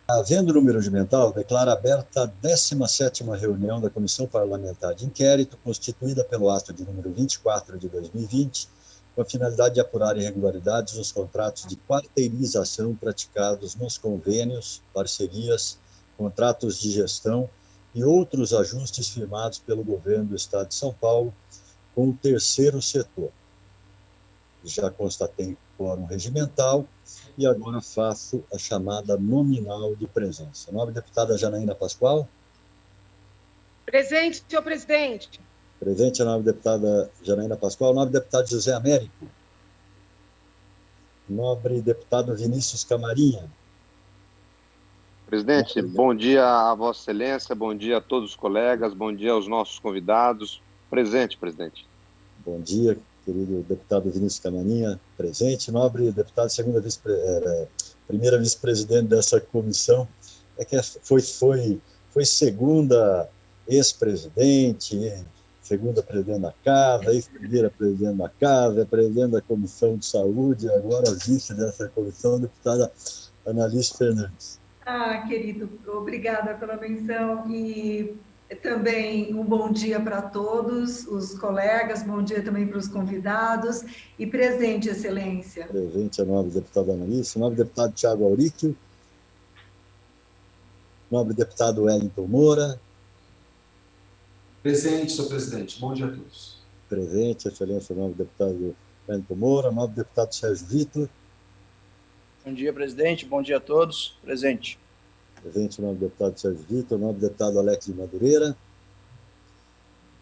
Havendo número regimental, declara aberta a 17ª reunião da Comissão Parlamentar de Inquérito, constituída pelo ato de número 24 de 2020, com a finalidade de apurar irregularidades nos contratos de quarteirização praticados nos convênios, parcerias, contratos de gestão e outros ajustes firmados pelo governo do Estado de São Paulo com o terceiro setor. Já constatei quórum regimental e agora faço a chamada nominal de presença. Nova deputada Janaína Pascoal. Presente, senhor presidente. Presente a nova deputada Janaína Pascoal. Novo deputado José Américo. Nobre deputado Vinícius Camarinha. Presidente, bom dia a Vossa Excelência, bom dia a todos os colegas, bom dia aos nossos convidados. Presente, presidente. Bom dia, querido deputado Vinícius Camarinha, presente. Nobre deputado, primeira vice-presidente dessa comissão, foi segunda ex-presidente, segunda presidente da casa, ex-primeira presidente da casa, presidente da Comissão de Saúde, agora vice dessa comissão, deputada Analice Fernandes. Querido, obrigada pela menção e também um bom dia para todos os colegas, bom dia também para os convidados e presente, Excelência. Presente a nobre deputada Analice, nobre deputado Tiago Auríquio, nobre deputado Wellington Moura. Presente, senhor presidente. Bom dia a todos. Presente, Excelência, nobre deputado Wellington Moura, nobre deputado Sérgio Vitor. Bom dia, presidente. Bom dia a todos. Presente. Presente o nobre deputado Sérgio Vitor, o nobre deputado Alex de Madureira.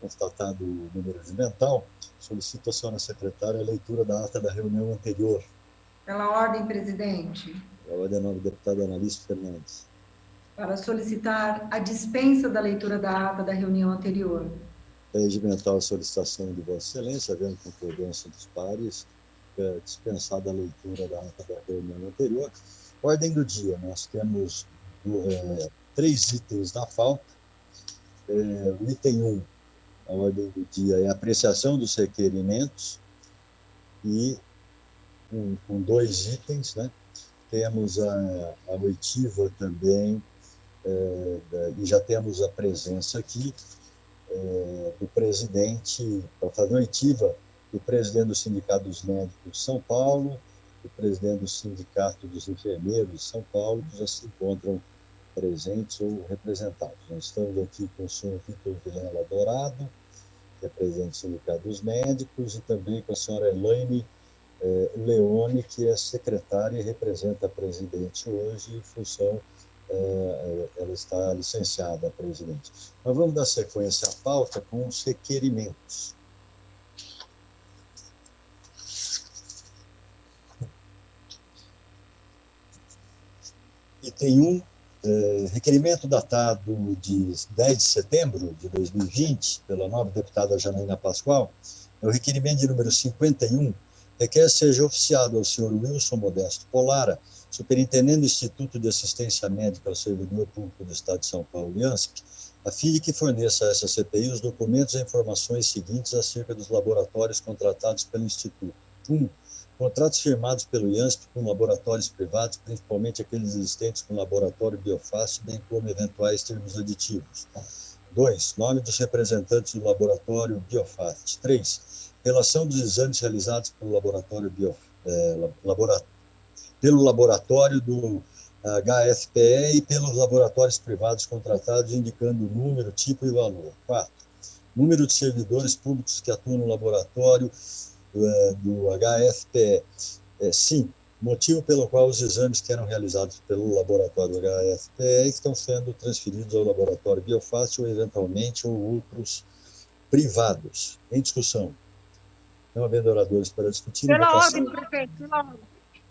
Constatado o número regimental, solicito à senhora secretária a leitura da ata da reunião anterior. Pela ordem, presidente. Pela ordem, nobre deputada Analice Fernandes. Para solicitar a dispensa da leitura da ata da reunião anterior. É regimental a solicitação de Vossa Excelência, havendo concordância dos pares, dispensada a leitura da ata da reunião anterior. Ordem do dia, nós temos 3 itens na falta. O item 1, a ordem do dia, é a apreciação dos requerimentos, e com 2 itens, né? Temos a oitiva também, e já temos a presença aqui do presidente, para fazer a oitiva, do presidente do Sindicato dos Médicos de São Paulo, do presidente do Sindicato dos Enfermeiros de São Paulo, que já se encontram presentes ou representados. Nós estamos aqui com o senhor Vitor Vilela Dourado, que é presidente do Sindicato dos Médicos, e também com a senhora Elaine Leone, que é secretária e representa a presidente hoje, em função, ela está licenciada, a presidente. Nós vamos dar sequência à pauta com os requerimentos. Item 1, requerimento datado de 10 de setembro de 2020, pela nova deputada Janaína Pascoal, é o requerimento de número 51, requer seja oficiado ao senhor Wilson Modesto Polara, superintendente do Instituto de Assistência Médica ao Servidor Público do Estado de São Paulo, IANSP, a fim de que forneça a essa CPI os documentos e informações seguintes acerca dos laboratórios contratados pelo Instituto. 1. Contratos firmados pelo IANSP com laboratórios privados, principalmente aqueles existentes com laboratório Biofácil, bem como eventuais termos aditivos. 2. Nome dos representantes do laboratório Biofácil. 3. Relação dos exames realizados pelo laboratório pelo laboratório do HFPE e pelos laboratórios privados contratados, indicando o número, tipo e valor. 4. Número de servidores públicos que atuam no laboratório do HFPE. 5. Motivo pelo qual os exames que eram realizados pelo laboratório do HFPE estão sendo transferidos ao laboratório Biofácil, ou eventualmente, ou outros privados. Em discussão. Não havendo oradores para discutir. Pela ordem, presidente,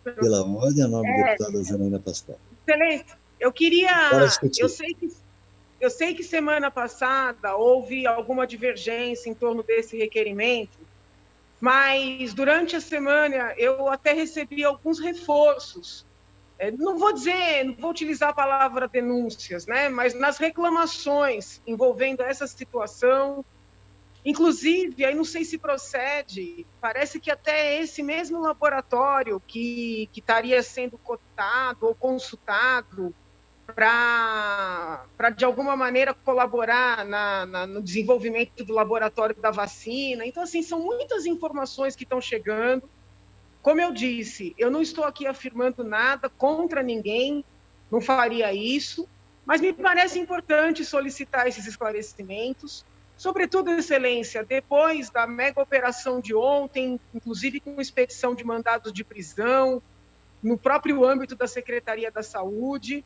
pela ordem, a nova deputada Janaína Pascoal. Excelência, eu sei que semana passada houve alguma divergência em torno desse requerimento, mas durante a semana eu até recebi alguns reforços. Não vou utilizar a palavra denúncias, né? Mas nas reclamações envolvendo essa situação. Inclusive, aí não sei se procede, parece que até esse mesmo laboratório que estaria sendo cotado ou consultado para de alguma maneira, colaborar no desenvolvimento do laboratório da vacina. Então, assim, são muitas informações que estão chegando. Como eu disse, eu não estou aqui afirmando nada contra ninguém, não faria isso, mas me parece importante solicitar esses esclarecimentos, sobretudo, Excelência, depois da mega operação de ontem, inclusive com expedição de mandados de prisão, no próprio âmbito da Secretaria da Saúde.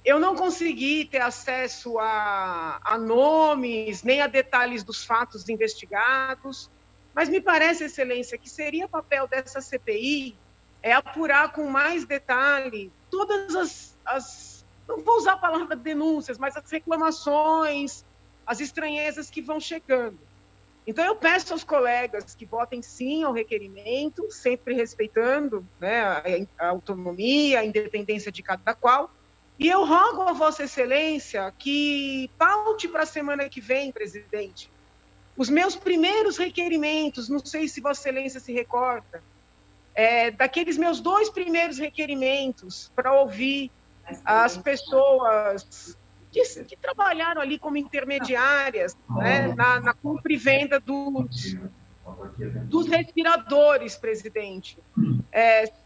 Eu não consegui ter acesso a nomes, nem a detalhes dos fatos investigados, mas me parece, Excelência, que seria papel dessa CPI apurar com mais detalhe todas não vou usar a palavra denúncias, mas as reclamações, as estranhezas que vão chegando. Então, eu peço aos colegas que votem sim ao requerimento, sempre respeitando, né, a autonomia, a independência de cada qual, e eu rogo a Vossa Excelência que paute para a semana que vem, presidente, os meus primeiros requerimentos, não sei se Vossa Excelência se recorda, daqueles meus 2 primeiros requerimentos para ouvir as pessoas que trabalharam ali como intermediárias, né, na compra e venda dos respiradores, presidente.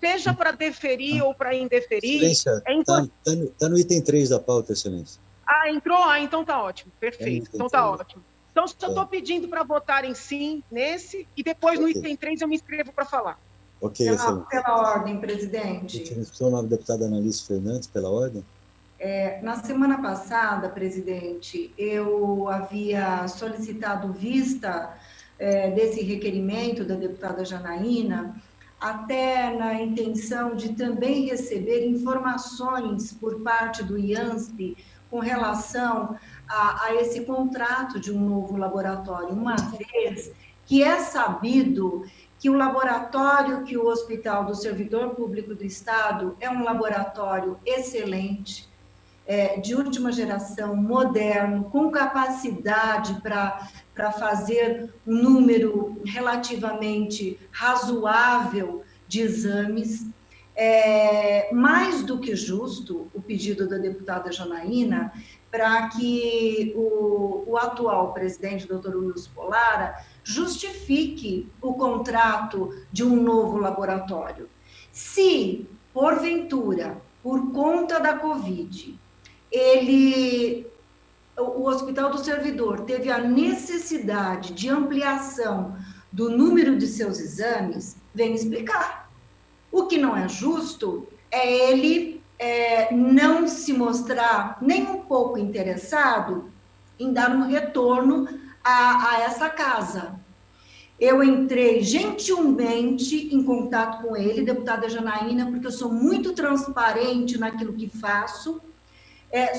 Seja para deferir ou para indeferir. Excelência, está no item 3 da pauta, Excelência. Entrou? Então está ótimo, perfeito. Então está ótimo. Então, só estou pedindo para votarem sim nesse, e depois no item 3 eu me inscrevo para falar. Ok, pela ordem, presidente. O nome da deputada Analice Fernandes, pela ordem. Na semana passada, presidente, eu havia solicitado vista desse requerimento da deputada Janaína, até na intenção de também receber informações por parte do IANSP com relação a esse contrato de um novo laboratório, uma vez que é sabido que o laboratório que o Hospital do Servidor Público do Estado é um laboratório excelente, de última geração, moderno, com capacidade para fazer um número relativamente razoável de exames. Mais do que justo o pedido da deputada Janaína para que o atual presidente, doutor Wilson Polara, justifique o contrato de um novo laboratório. Se, porventura, por conta da Covid, o Hospital do Servidor teve a necessidade de ampliação do número de seus exames, vem explicar. O que não é justo é ele não se mostrar nem um pouco interessado em dar um retorno a essa casa. Eu entrei gentilmente em contato com ele, deputada Janaína, porque eu sou muito transparente naquilo que faço,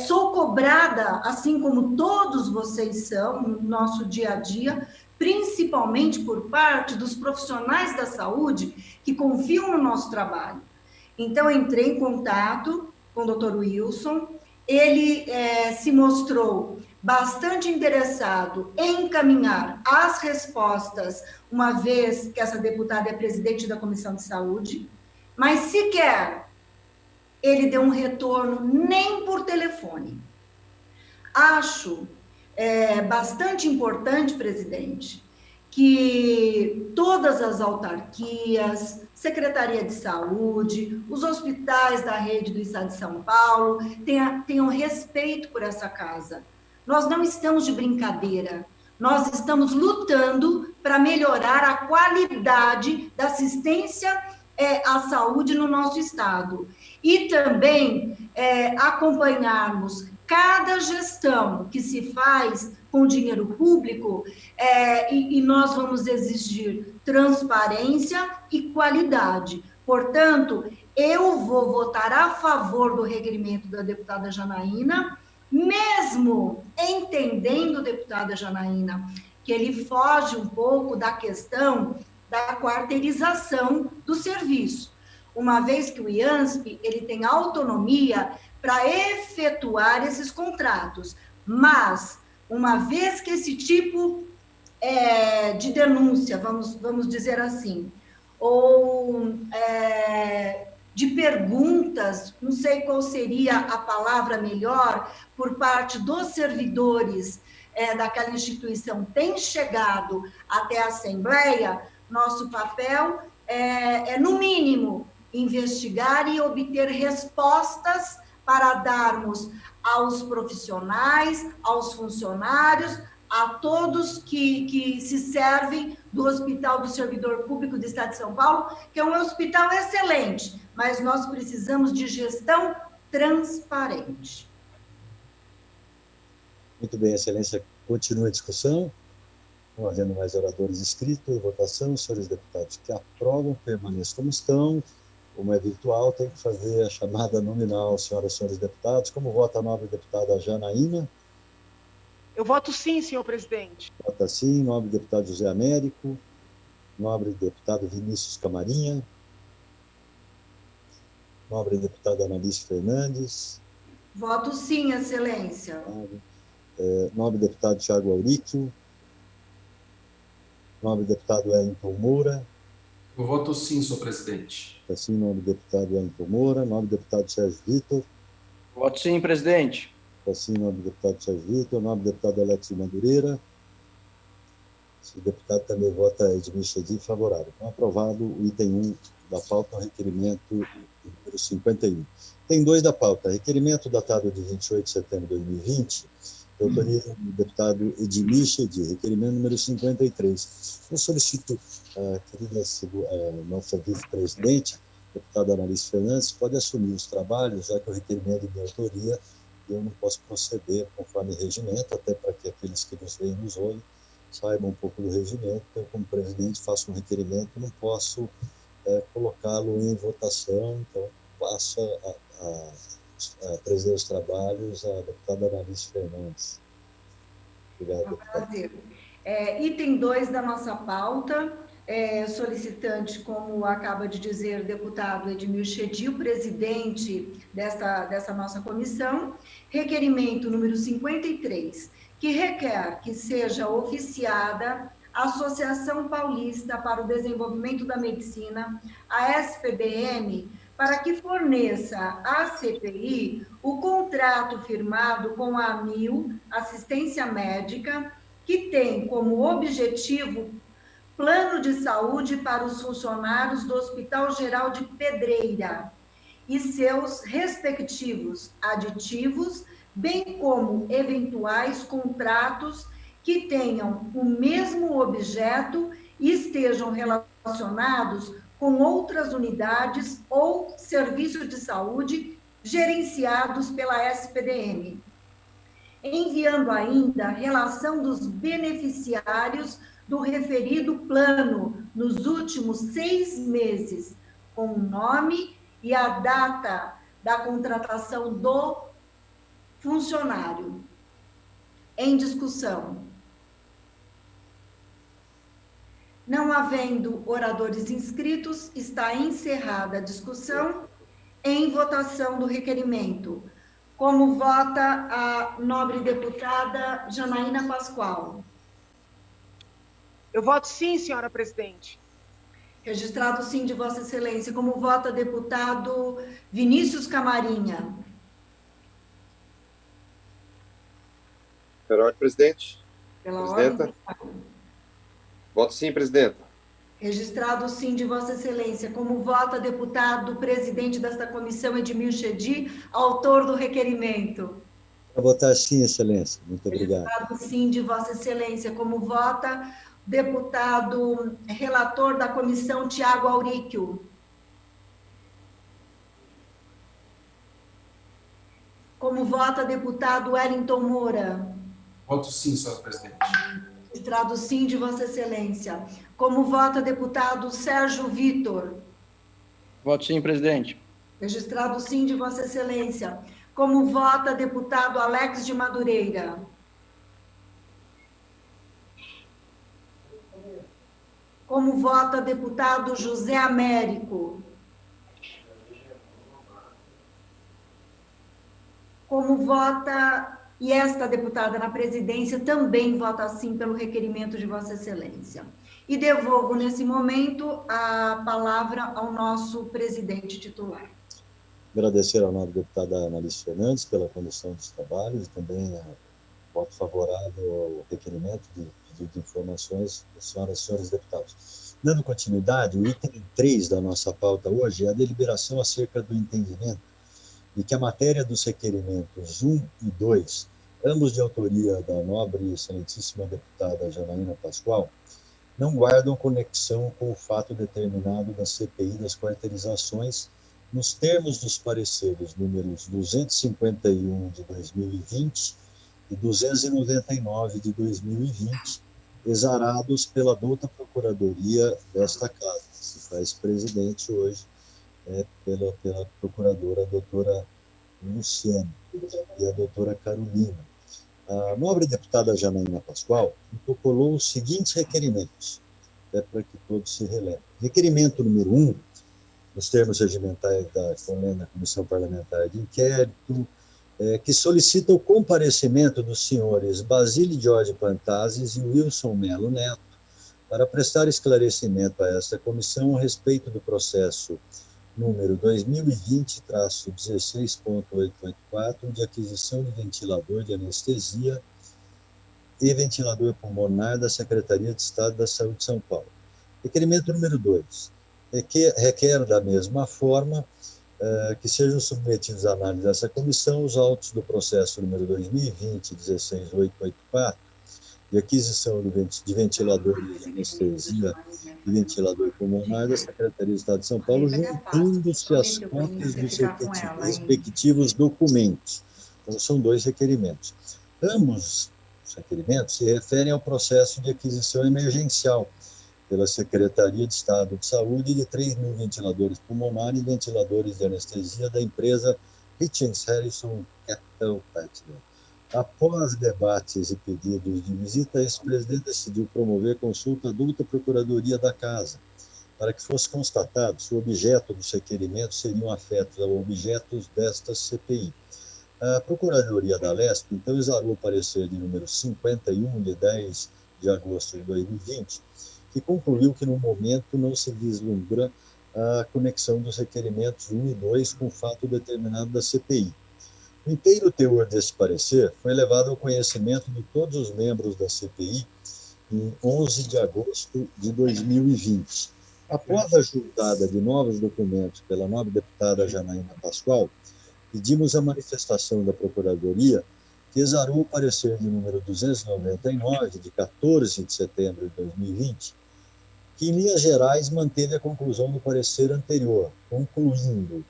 sou cobrada, assim como todos vocês são, no nosso dia a dia, principalmente por parte dos profissionais da saúde que confiam no nosso trabalho. Então, eu entrei em contato com o doutor Wilson, ele se mostrou bastante interessado em encaminhar as respostas, uma vez que essa deputada é presidente da Comissão de Saúde, mas sequer ele deu um retorno nem por telefone. Acho bastante importante, presidente, que todas as autarquias, Secretaria de Saúde, os hospitais da rede do Estado de São Paulo tenham respeito por essa casa. Nós não estamos de brincadeira, nós estamos lutando para melhorar a qualidade da assistência à saúde no nosso estado. E também acompanharmos cada gestão que se faz com dinheiro público, e nós vamos exigir transparência e qualidade. Portanto, eu vou votar a favor do requerimento da deputada Janaína, mesmo entendendo, deputada Janaína, que ele foge um pouco da questão da quarteirização do serviço, uma vez que o IANSP ele tem autonomia para efetuar esses contratos, mas uma vez que esse tipo de denúncia, vamos dizer assim, ou de perguntas, não sei qual seria a palavra melhor, por parte dos servidores daquela instituição tem chegado até a Assembleia, nosso papel no mínimo, investigar e obter respostas para darmos aos profissionais, aos funcionários, a todos que se servem do Hospital do Servidor Público do Estado de São Paulo, que é um hospital excelente, mas nós precisamos de gestão transparente. Muito bem, Excelência. Continua a discussão. Não havendo mais oradores inscritos, votação. Os senhores deputados que aprovam, permaneçam como estão. Como é virtual, tem que fazer a chamada nominal, senhoras e senhores deputados. Como vota a nobre deputada Janaína? Eu voto sim, senhor presidente. Vota sim. Nobre deputado José Américo. Nobre deputado Vinícius Camarinha. Nobre deputada Analice Fernandes. Voto sim, Excelência. Nobre deputado Tiago Auríquio. Nobre deputado Wellington Moura. Eu voto sim, senhor presidente. Assim, nobre deputado Wellington Moura. Nobre deputado Sérgio Vitor. Voto sim, presidente. Assim, nobre deputado Sérgio Vitor. Nobre deputado Alex Madureira. O deputado também vota Edmir Chedi favorável. Então, aprovado o item 1 da pauta, o requerimento número 51. Tem 2 da pauta. Requerimento datado de 28 de setembro de 2020, de autoria do deputado Edmir Chedi, requerimento número 53. Eu solicito a querida nossa vice-presidente, deputada Analice Fernandes, pode assumir os trabalhos, já que o requerimento de minha autoria, eu não posso proceder conforme regimento, até para que aqueles que nos veem nos olhem saibam um pouco do regimento. Eu, como presidente, faço um requerimento, não posso colocá-lo em votação, então passo a presidir os trabalhos a deputada Analice Fernandes. Obrigado, deputada. Prazer. Item 2 da nossa pauta, solicitante, como acaba de dizer o deputado Edmir Chedi, o presidente dessa nossa comissão, requerimento número 53, que requer que seja oficiada a Associação Paulista para o Desenvolvimento da Medicina, a SPDM, para que forneça à CPI o contrato firmado com a AMIL, Assistência Médica, que tem como objetivo plano de saúde para os funcionários do Hospital Geral de Pedreira e seus respectivos aditivos, bem como eventuais contratos que tenham o mesmo objeto e estejam relacionados com outras unidades ou serviços de saúde gerenciados pela SPDM. Enviando ainda a relação dos beneficiários do referido plano nos últimos 6 meses, com o nome e a data da contratação do funcionário. Em discussão. Não havendo oradores inscritos, está encerrada a discussão. Em votação do requerimento. Como vota a nobre deputada Janaína Pascoal? Eu voto sim, senhora presidente. Registrado sim de Vossa Excelência. Como vota deputado Vinícius Camarinha? Pela ordem, presidente. Pela Presidenta. ordem. Voto sim, presidenta. Registrado sim de Vossa Excelência. Como vota deputado presidente desta comissão, Edmir Chedi, autor do requerimento? Para votar sim, Excelência. Muito obrigado. Registrado sim de Vossa Excelência. Como vota deputado relator da comissão, Tiago Auríquio? Como vota deputado Wellington Moura? Voto sim, senhora presidente. Registrado sim de Vossa Excelência. Como vota deputado Sérgio Vitor? Voto sim, presidente. Registrado sim de Vossa Excelência. Como vota deputado Alex de Madureira? Como vota deputado José Américo? Como vota... E esta deputada na presidência também vota sim pelo requerimento de Vossa Excelência. e devolvo, nesse momento, a palavra ao nosso presidente titular. Agradecer ao nobre deputado Analice Fernandes pela condução dos trabalhos e também voto favorável ao requerimento de pedido de informações das senhoras e senhores deputados. Dando continuidade, o item 3 da nossa pauta hoje é a deliberação acerca do entendimento de que a matéria dos requerimentos 1 e 2, ambos de autoria da nobre e excelentíssima deputada Janaína Pascoal, não guardam conexão com o fato determinado da CPI das quarteirizações nos termos dos pareceres números 251 de 2020 e 299 de 2020, exarados pela douta Procuradoria desta Casa, que se faz presidente hoje pela procuradora doutora Luciana e a doutora Carolina. A nobre deputada Janaína Pascoal protocolou os seguintes requerimentos, até para que todos se relembrem. Requerimento número 1, nos termos regimentais da Comissão Parlamentar de Inquérito, que solicita o comparecimento dos senhores Basílio Jorge Pantazes e Wilson Melo Neto para prestar esclarecimento a esta comissão a respeito do processo número 2020-16.884, de aquisição de ventilador de anestesia e ventilador pulmonar da Secretaria de Estado da Saúde de São Paulo. Requerimento número 2, requer da mesma forma que sejam submetidos à análise dessa comissão os autos do processo número 2020-16884, de aquisição de ventiladores de anestesia e ventilador pulmonar da Secretaria de Estado de São Paulo, juntando-se as cópias dos respectivos documentos. Então, são 2 requerimentos. Ambos os requerimentos se referem ao processo de aquisição emergencial pela Secretaria de Estado de Saúde de 3.000 ventiladores pulmonares e ventiladores de anestesia da empresa Hitchens Harrison Capital Partner. Após debates e pedidos de visita, esse presidente decidiu promover consulta à douta Procuradoria da Casa, para que fosse constatado se o objeto dos requerimentos seriam afetos a objetos desta CPI. A Procuradoria da Lesp, então, exarou o parecer de número 51, de 10 de agosto de 2020, que concluiu que, no momento, não se vislumbra a conexão dos requerimentos 1 e 2 com o fato determinado da CPI. O inteiro teor desse parecer foi levado ao conhecimento de todos os membros da CPI em 11 de agosto de 2020. Após a juntada de novos documentos pela nobre deputada Janaína Pascoal, pedimos a manifestação da Procuradoria, que exarou o parecer de número 299, de 14 de setembro de 2020, que, em linhas gerais, manteve a conclusão do parecer anterior, concluindo,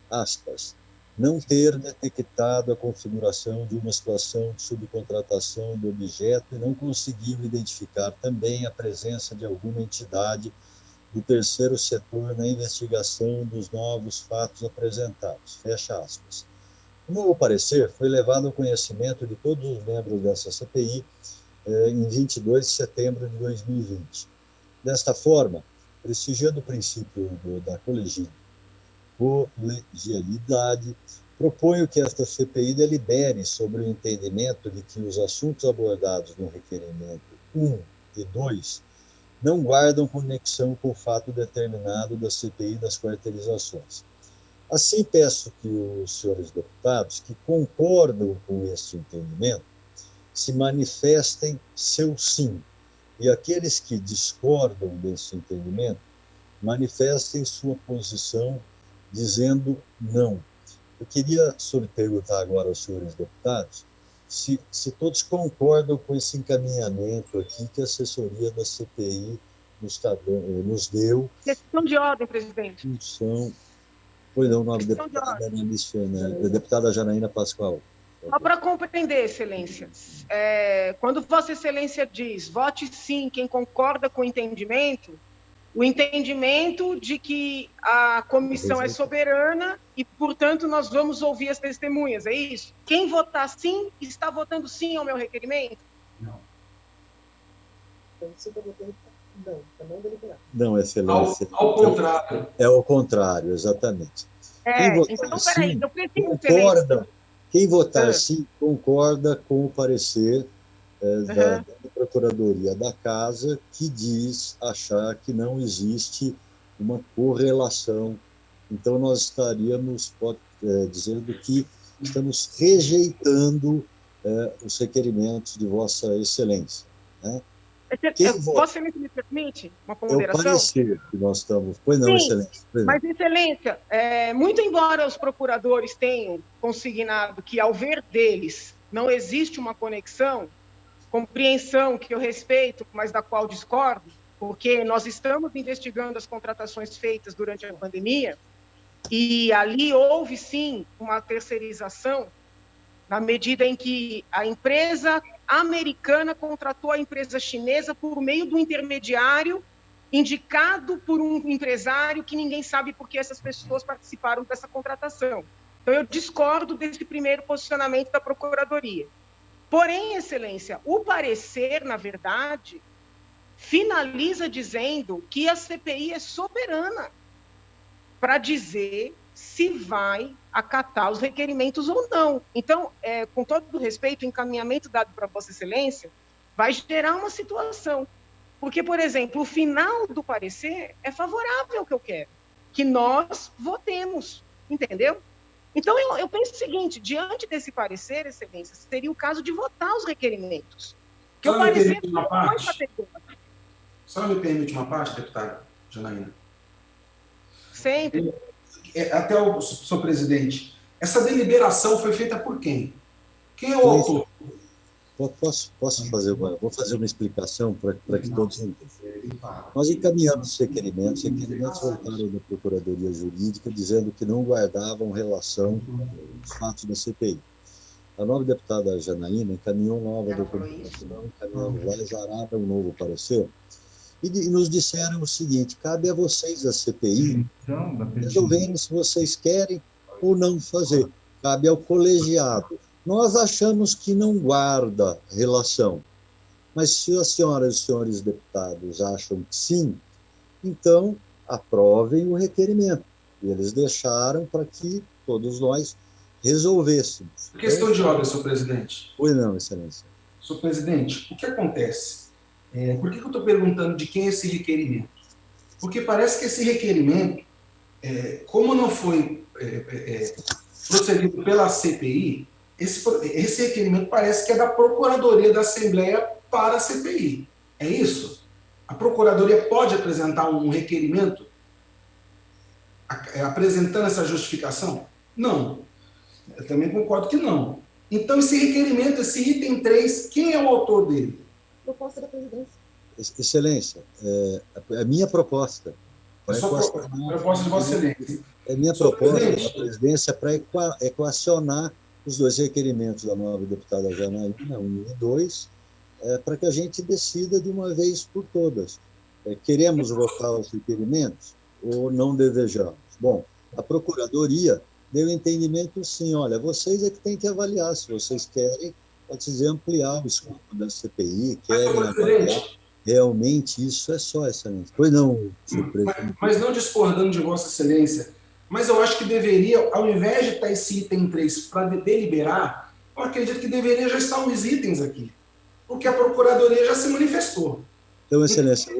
aspas, não ter detectado a configuração de uma situação de subcontratação do objeto e não conseguiu identificar também a presença de alguma entidade do terceiro setor na investigação dos novos fatos apresentados. Fecha aspas. O novo parecer foi levado ao conhecimento de todos os membros dessa CPI em 22 de setembro de 2020. Desta forma, prestigiando o princípio da colegialidade, proponho que esta CPI delibere sobre o entendimento de que os assuntos abordados no requerimento 1 e 2 não guardam conexão com o fato determinado da CPI das quarteirizações. Assim, peço que os senhores deputados que concordam com este entendimento se manifestem seu sim, e aqueles que discordam desse entendimento manifestem sua posição dizendo não. Eu queria perguntar agora aos senhores deputados se todos concordam com esse encaminhamento aqui que a assessoria da CPI nos deu. Questão de ordem, presidente. Pois não, o nome da deputada Janaína Pascoal. Só para compreender, Excelência, quando Vossa Excelência diz vote sim quem concorda com o entendimento de que a comissão é soberana e, portanto, nós vamos ouvir as testemunhas, é isso? Quem votar sim, está votando sim ao meu requerimento? Não. Não, Excelência. Ao contrário. É o contrário, exatamente. Então, peraí, eu preciso, Excelência. Quem votar sim concorda com o parecer da Procuradoria da Casa, que diz achar que não existe uma correlação. Então, nós estaríamos dizendo que estamos rejeitando os requerimentos de Vossa Excelência. Né? Vossa Excelência me permite uma ponderação? É o parecer que nós estamos... Pois não, Sim, Excelência. mas, Excelência, muito embora os procuradores tenham consignado que, ao ver deles, não existe uma conexão, compreensão que eu respeito, mas da qual discordo, porque nós estamos investigando as contratações feitas durante a pandemia, e ali houve, sim, uma terceirização, na medida em que a empresa americana contratou a empresa chinesa por meio do intermediário indicado por um empresário que ninguém sabe por que essas pessoas participaram dessa contratação. Então, eu discordo desse primeiro posicionamento da Procuradoria. Porém, Excelência, o parecer, na verdade, finaliza dizendo que a CPI é soberana para dizer se vai acatar os requerimentos ou não. Então, com todo o respeito, o encaminhamento dado para Vossa Excelência vai gerar uma situação. Porque, por exemplo, o final do parecer é favorável ao que eu quero, que nós votemos, entendeu? Então, eu penso o seguinte, diante desse parecer, Excelência, seria o caso de votar os requerimentos. Que o parecer não foi categórico. Só me permite uma parte, deputada Janaína? Sempre. Até o senhor presidente, essa deliberação foi feita por quem? Quem é o autor? Posso fazer vou fazer uma explicação para que todos entendam. Nós encaminhamos os requerimentos voltaram da Procuradoria Jurídica, dizendo que não guardavam relação com os fatos da CPI. A nova deputada Janaína encaminhou nova documentação, encaminhamos lá, exararam um novo parecer, e nos disseram o seguinte: cabe a vocês, a CPI, resolverem se vocês querem ou não fazer. Cabe ao colegiado. Nós achamos que não guarda relação, mas se as senhoras e senhores deputados acham que sim, então aprovem o requerimento. E eles deixaram para que todos nós resolvêssemos. Questão de ordem, senhor presidente. Pois não, Excelência. Senhor presidente, o que acontece? Por que eu estou perguntando de quem é esse requerimento? Porque parece que esse requerimento, como não foi procedido pela CPI, esse requerimento parece que é da Procuradoria da Assembleia para a CPI. É isso? A Procuradoria pode apresentar um requerimento apresentando essa justificação? Não. Eu também concordo que não. Então, esse requerimento, esse item 3, quem é o autor dele? Proposta da presidência. Excelência, a minha proposta. Proposta de Vossa Excelência. É minha proposta da presidência para equacionar os dois requerimentos da nova deputada Janaína, 1 e 2, para que a gente decida de uma vez por todas. Queremos votar os requerimentos ou não desejamos? Bom, a Procuradoria deu entendimento sim, olha, vocês é que têm que avaliar se vocês querem, pode dizer, ampliar o escopo da CPI, querem avaliar. Realmente isso é só, Excelência. Pois não, senhor presidente. Mas não discordando de Vossa Excelência, mas eu acho que deveria, ao invés de estar esse item 3 para deliberar, eu acredito que deveria já estar uns itens aqui, porque a Procuradoria já se manifestou. Então, Excelência,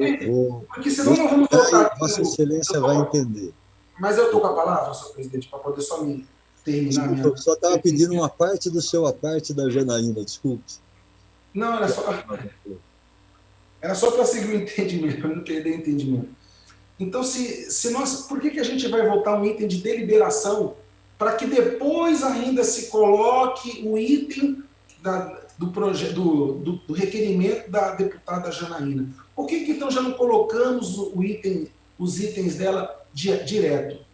porque senão nós vamos voltar. Vossa Excelência vai entender. Mas eu estou com a palavra, senhor presidente, para poder só me terminar. Desculpa, eu só estava pedindo uma parte do seu, a parte da Janaína, desculpe. Não, era só para seguir o entendimento, para não perder entendimento. Então, se nós, por que a gente vai votar um item de deliberação para que depois ainda se coloque o item do requerimento da deputada Janaína? Por que então já não colocamos os itens dela direto?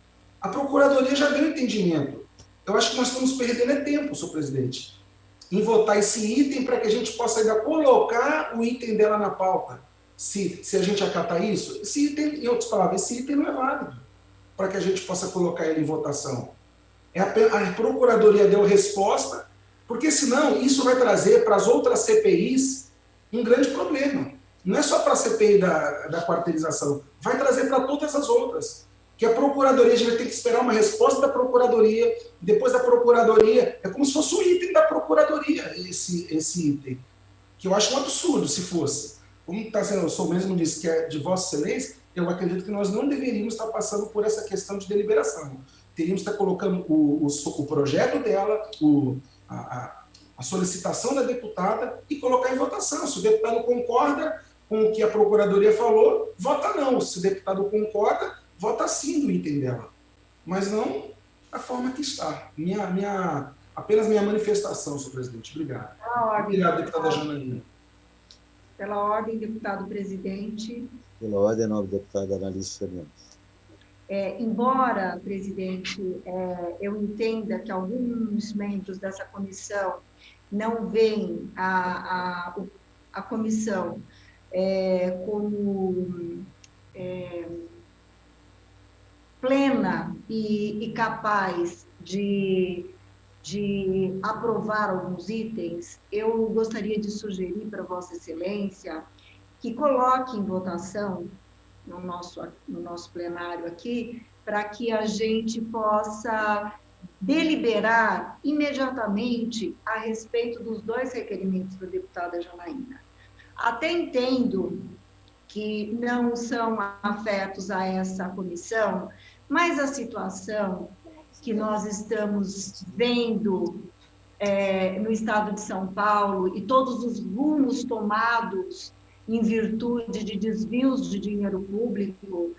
A Procuradoria já deu entendimento. Eu acho que nós estamos perdendo tempo, senhor presidente, em votar esse item para que a gente possa ainda colocar o item dela na pauta. Se a gente acatar isso, esse item, em outras palavras, esse item não é válido para que a gente possa colocar ele em votação. A Procuradoria deu resposta, porque senão isso vai trazer para as outras CPIs um grande problema. Não é só para a CPI da quarteirização, vai trazer para todas as outras. Que a Procuradoria, a gente vai ter que esperar uma resposta da Procuradoria, depois da Procuradoria, é como se fosse um item da Procuradoria, esse item. que eu acho um absurdo se fosse. Como está sendo, eu sou mesmo disse que é de Vossa Excelência, eu acredito que nós não deveríamos estar passando por essa questão de deliberação. Teríamos que estar colocando o projeto dela, a solicitação da deputada e colocar em votação. Se o deputado concorda com o que a Procuradoria falou, vota não. Se o deputado concorda, vota sim no item dela. Mas não da forma que está. Apenas minha manifestação, senhor presidente. Obrigado. Obrigado, deputada Janaína. Pela ordem, deputado presidente. Pela ordem, nobre deputada Analice Fernandes. Embora, presidente, eu entenda que alguns membros dessa comissão não veem a comissão como plena e capaz de aprovar alguns itens, eu gostaria de sugerir para Vossa Excelência que coloque em votação no nosso plenário aqui, para que a gente possa deliberar imediatamente a respeito dos 2 requerimentos da deputada Janaína. Até entendo que não são afetos a essa comissão, mas a situação que nós estamos vendo no estado de São Paulo e todos os rumos tomados em virtude de desvios de dinheiro público,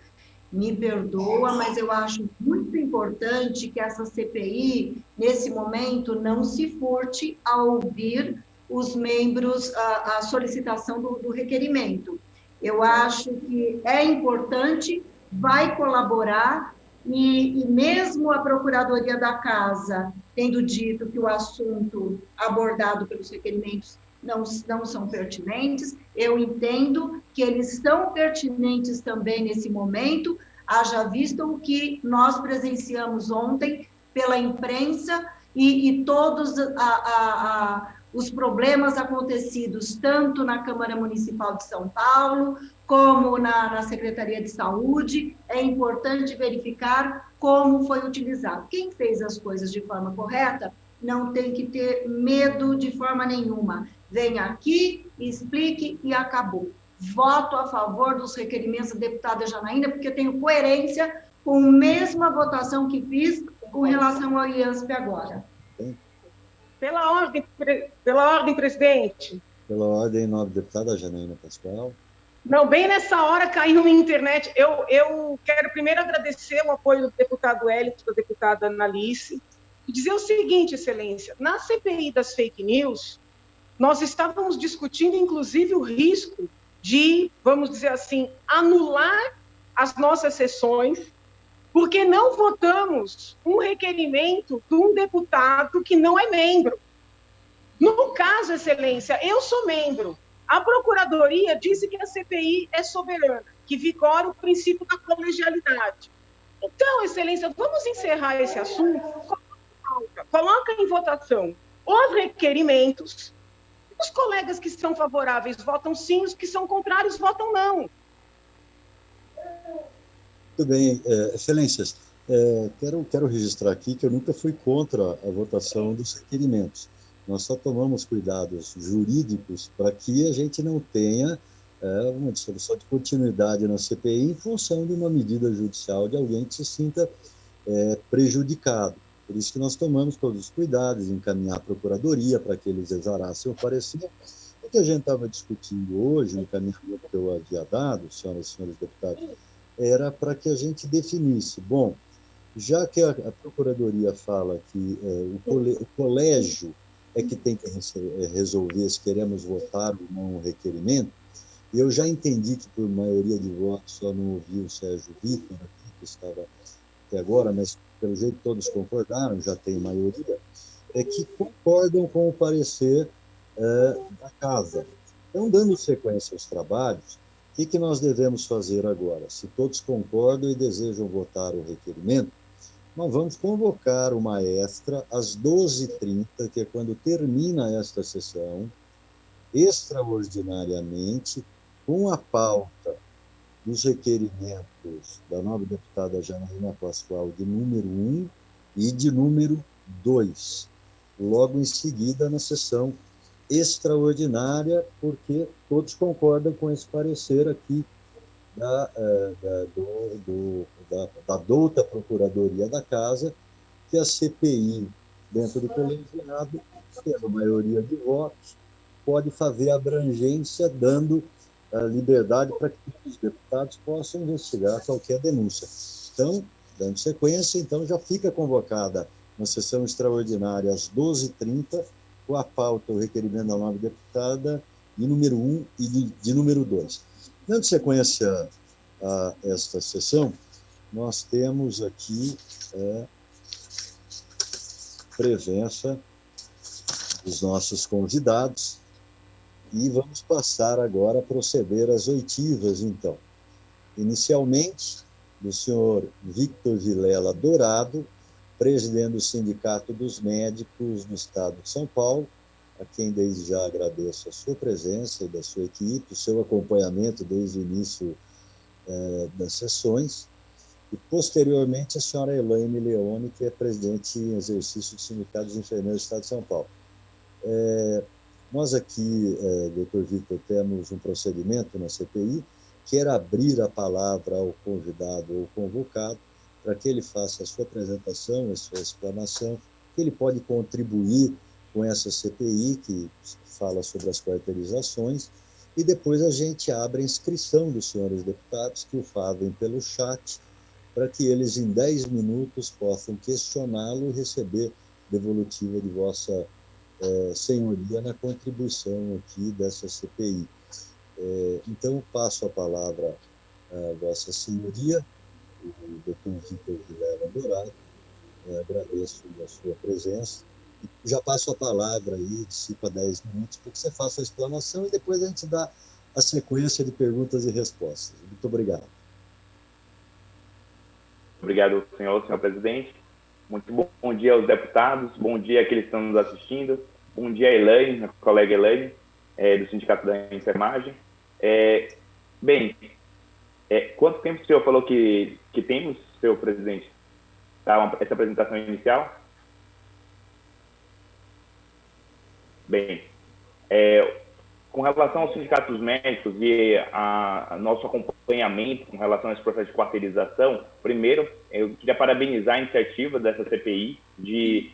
me perdoa, mas eu acho muito importante que essa CPI, nesse momento, não se furte a ouvir os membros, a solicitação do requerimento. Eu acho que é importante, vai colaborar, e mesmo a Procuradoria da Casa tendo dito que o assunto abordado pelos requerimentos não são pertinentes, eu entendo que eles são pertinentes também nesse momento, haja visto o que nós presenciamos ontem pela imprensa e todos os problemas acontecidos tanto na Câmara Municipal de São Paulo, como na Secretaria de Saúde. É importante verificar como foi utilizado. Quem fez as coisas de forma correta não tem que ter medo de forma nenhuma. Venha aqui, explique e acabou. Voto a favor dos requerimentos da deputada Janaína, porque tenho coerência com a mesma votação que fiz com relação ao IANSP agora. Pela ordem, presidente. Pela ordem, nobre deputada Janaína Pascoal. Não, bem nessa hora caiu minha internet. Eu quero primeiro agradecer o apoio do deputado Hélito, da deputada Analice, e dizer o seguinte, excelência, na CPI das fake news, nós estávamos discutindo, inclusive, o risco de, vamos dizer assim, anular as nossas sessões, porque não votamos um requerimento de um deputado que não é membro. No caso, excelência, eu sou membro. A Procuradoria disse que a CPI é soberana, que vigora o princípio da colegialidade. Então, excelência, vamos encerrar esse assunto, coloca em votação os requerimentos. Os colegas que são favoráveis votam sim, os que são contrários votam não. Muito bem, excelências, quero registrar aqui que eu nunca fui contra a votação dos requerimentos. Nós só tomamos cuidados jurídicos para que a gente não tenha uma dissolução de continuidade na CPI em função de uma medida judicial de alguém que se sinta prejudicado. Por isso que nós tomamos todos os cuidados, encaminhar a Procuradoria para que eles exarassem o parecer. O que a gente estava discutindo hoje, o encaminhamento que eu havia dado, senhoras e senhores deputados, era para que a gente definisse, bom, já que a Procuradoria fala que o colégio é que tem que resolver se queremos votar ou não o requerimento, eu já entendi que por maioria de votos, só não ouvi o Sérgio Vitor, que estava até agora, mas pelo jeito todos concordaram, já tem maioria, que concordam com o parecer da Casa. Então, dando sequência aos trabalhos, o que nós devemos fazer agora? Se todos concordam e desejam votar o requerimento, nós vamos convocar uma extra às 12h30, que é quando termina esta sessão, extraordinariamente, com a pauta dos requerimentos da nobre deputada Janaína Pascoal de número 1 e de número 2. Logo em seguida, na sessão extraordinária, porque todos concordam com esse parecer aqui da douta Procuradoria da Casa, que a CPI, dentro do colegiado, tendo maioria de votos, pode fazer abrangência, dando liberdade para que os deputados possam investigar qualquer denúncia. Então, dando sequência, então já fica convocada uma sessão extraordinária às 12h30, com a pauta, o requerimento da nova deputada, de número 1 e de número 2. Dando sequência a esta sessão, nós temos aqui presença dos nossos convidados e vamos passar agora a proceder às oitivas, então. Inicialmente, do senhor Victor Vilela Dourado, presidente do Sindicato dos Médicos do Estado de São Paulo, a quem desde já agradeço a sua presença e da sua equipe, o seu acompanhamento desde o início das sessões, e posteriormente a senhora Elaine Leone, que é presidente em exercício do Sindicato dos Enfermeiros do Estado de São Paulo. Nós aqui, doutor Victor, temos um procedimento na CPI, quer abrir a palavra ao convidado ou convocado, para que ele faça a sua apresentação, a sua explanação, que ele pode contribuir com essa CPI, que fala sobre as quarteirizações, e depois a gente abre a inscrição dos senhores deputados, que o fazem pelo chat, para que eles, em 10 minutos, possam questioná-lo e receber devolutiva de vossa senhoria na contribuição aqui dessa CPI. Então, passo a palavra a vossa senhoria, o doutor Victor Vilela Dourado, agradeço a sua presença, e já passo a palavra aí, de 5 a 10 minutos, para que você faça a explanação e depois a gente dá a sequência de perguntas e respostas. Muito obrigado. Obrigado, senhor presidente. Muito bom dia aos deputados, bom dia àqueles que estão nos assistindo, bom dia a Elaine, a colega Elaine, do Sindicato da Enfermagem. Quanto tempo o senhor falou que temos, senhor presidente, essa apresentação inicial? Com relação ao Sindicato dos Médicos e a nosso acompanhamento com relação a esse processo de quarteirização, primeiro, eu queria parabenizar a iniciativa dessa CPI de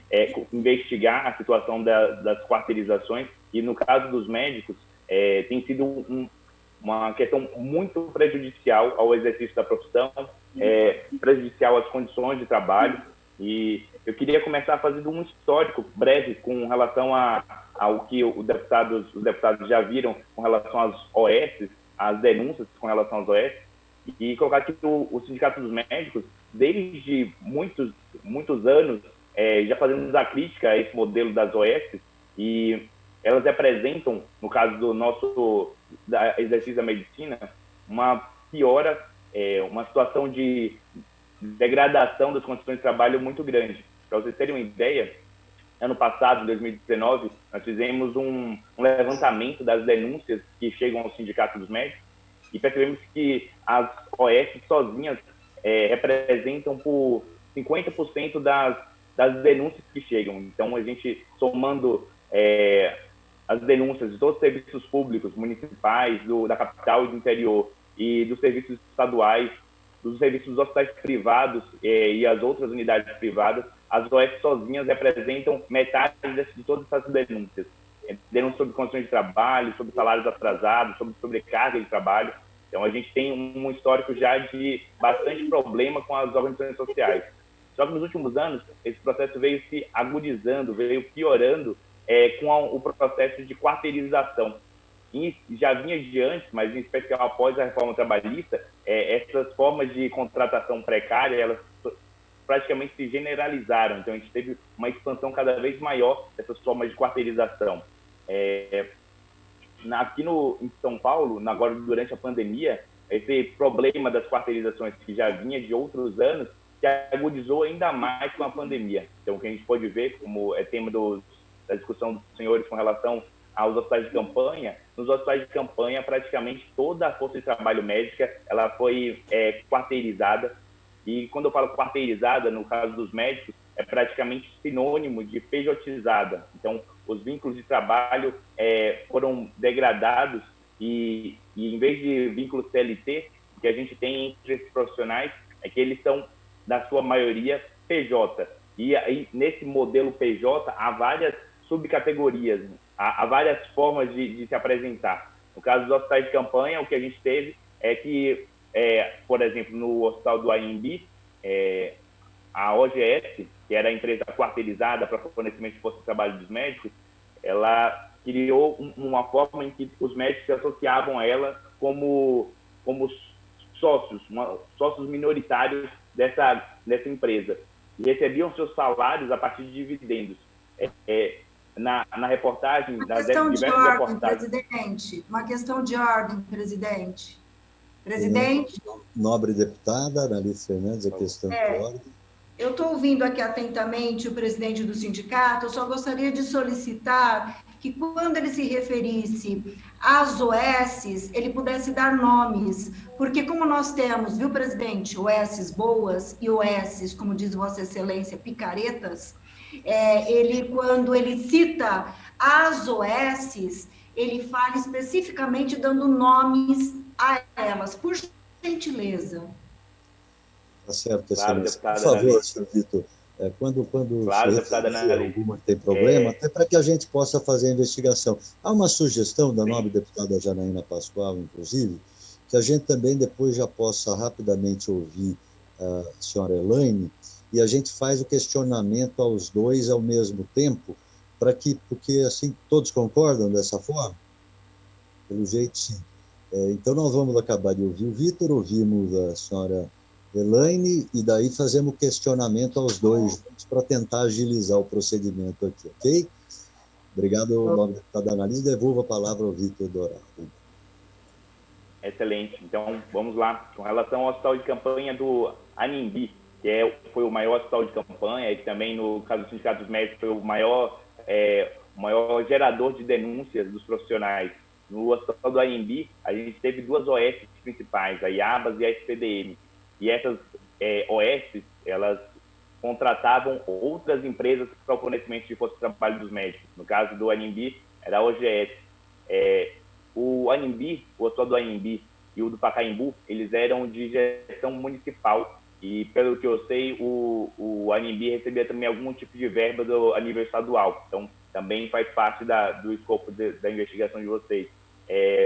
investigar a situação das quarteirizações, e no caso dos médicos, tem sido uma questão muito prejudicial ao exercício da profissão, prejudicial às condições de trabalho, e eu queria começar fazendo um histórico breve com relação ao que os deputados já viram com relação às OS, às denúncias com relação às OS, e colocar que o Sindicato dos Médicos, desde muitos anos, já fazemos a crítica a esse modelo das OS, e elas representam, no caso do nosso exercício da medicina, uma piora, uma situação de degradação das condições de trabalho muito grande. Para vocês terem uma ideia, ano passado, em 2019, nós fizemos um levantamento das denúncias que chegam ao Sindicato dos Médicos e percebemos que as OS sozinhas representam por 50% das denúncias que chegam. Então, a gente, somando as denúncias de todos os serviços públicos, municipais, da capital e do interior, e dos serviços estaduais, dos serviços dos hospitais privados e as outras unidades privadas, as OS sozinhas representam metade de todas essas denúncias. Denúncias sobre condições de trabalho, sobre salários atrasados, sobre sobrecarga de trabalho. Então, a gente tem um histórico já de bastante problema com as organizações sociais. Só que nos últimos anos, esse processo veio se agudizando, veio piorando com o processo de quarteirização. E já vinha de antes, mas em especial após a reforma trabalhista, essas formas de contratação precária, elas praticamente se generalizaram. Então, a gente teve uma expansão cada vez maior dessas formas de quarteirização. Aqui em São Paulo, agora durante a pandemia, esse problema das quarteirizações que já vinha de outros anos, se agudizou ainda mais com a pandemia. Então, o que a gente pode ver, como é tema da discussão dos senhores com relação aos hospitais de campanha, nos hospitais de campanha, praticamente toda a força de trabalho médica ela foi quarteirizada. E quando eu falo quarteirizada, no caso dos médicos, é praticamente sinônimo de pejotizada. Então, os vínculos de trabalho foram degradados e em vez de vínculo CLT, o que a gente tem entre esses profissionais é que eles são, na sua maioria, PJ. E aí, nesse modelo PJ, há várias subcategorias, há várias formas de se apresentar. No caso dos hospitais de campanha, o que a gente teve é que, por exemplo, no hospital do AMB, a OGS, que era a empresa quarteirizada para fornecimento de força de trabalho dos médicos, ela criou uma forma em que os médicos se associavam a ela como sócios minoritários dessa empresa. E recebiam seus salários a partir de dividendos. Na reportagem, Uma das questão de diversas ordem, reportagens... presidente. Uma questão de ordem, presidente. Presidente. Nobre deputada, Analice Fernandes, a questão de ordem. Eu estou ouvindo aqui atentamente o presidente do sindicato, eu só gostaria de solicitar que quando ele se referisse às OSs, ele pudesse dar nomes, porque como nós temos, viu, presidente, OSs boas e OSs, como diz Vossa Excelência, picaretas, quando ele cita as OSs, ele fala especificamente dando nomes a elas, por gentileza. Tá certo, claro, por favor, senhor Vitor, quando claro, se referir alguma que tem problema, até para que a gente possa fazer a investigação. Há uma sugestão da nobre deputada Janaína Pascoal, inclusive, que a gente também depois já possa rapidamente ouvir a senhora Elaine, e a gente faz o questionamento aos dois ao mesmo tempo, porque assim, todos concordam dessa forma? Pelo jeito, sim. Então, nós vamos acabar de ouvir o Vitor, ouvimos a senhora Elaine, e daí fazemos questionamento aos dois para tentar agilizar o procedimento aqui, ok? Obrigado, nobre deputada Analise. Devolvo a palavra ao Vitor Dourado. Excelente. Então, vamos lá. Com relação ao hospital de campanha do ANIMB, que foi o maior hospital de campanha, e que também, no caso do Sindicato dos Médicos, foi o maior gerador de denúncias dos profissionais. No hospital do ANIMB, a gente teve duas OS principais, a IABAS e a SPDM. E essas OS, elas contratavam outras empresas para o fornecimento de força de trabalho dos médicos. No caso do ANIMB, era a OGS. O ANIMB, o hospital do ANIMB e o do Pacaembu, eles eram de gestão municipal. E, pelo que eu sei, o ANIMB recebia também algum tipo de verba a nível estadual. Então, também faz parte do escopo da investigação de vocês.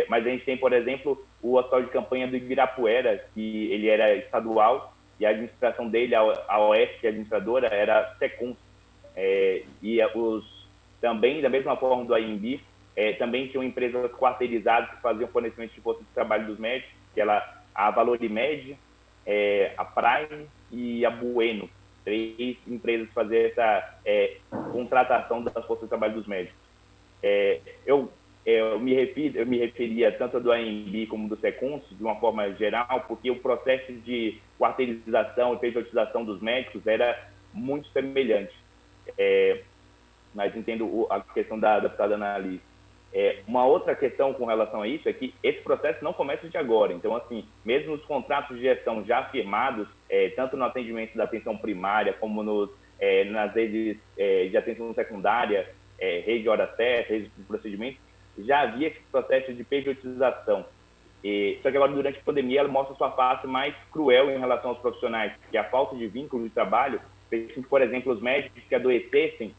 Mas a gente tem, por exemplo, o hospital de campanha do Ibirapuera, que ele era estadual, e a administração dele, a OS, que é a administradora, era a SECUM. Também, da mesma forma do ANIMB, também tinham empresas quarteirizadas que faziam fornecimento de força de trabalho dos médicos, que era a Valorimed, a Prime e a Bueno. 3 empresas que faziam essa contratação das forças de trabalho dos médicos. Eu me referia tanto do ANIMB como do SECUNS, de uma forma geral, porque o processo de quarteirização e pejotização dos médicos era muito semelhante. Mas entendo a questão da deputada Annalise. Uma outra questão com relação a isso é que esse processo não começa de agora. Então, assim, mesmo os contratos de gestão já firmados, tanto no atendimento da atenção primária, como nas redes de atenção secundária, rede de hora certa, rede de procedimento, já havia esse processo de pejotização. Só que agora, durante a pandemia, ela mostra sua face mais cruel em relação aos profissionais, que a falta de vínculo de trabalho fez com que, por exemplo, os médicos que adoecessem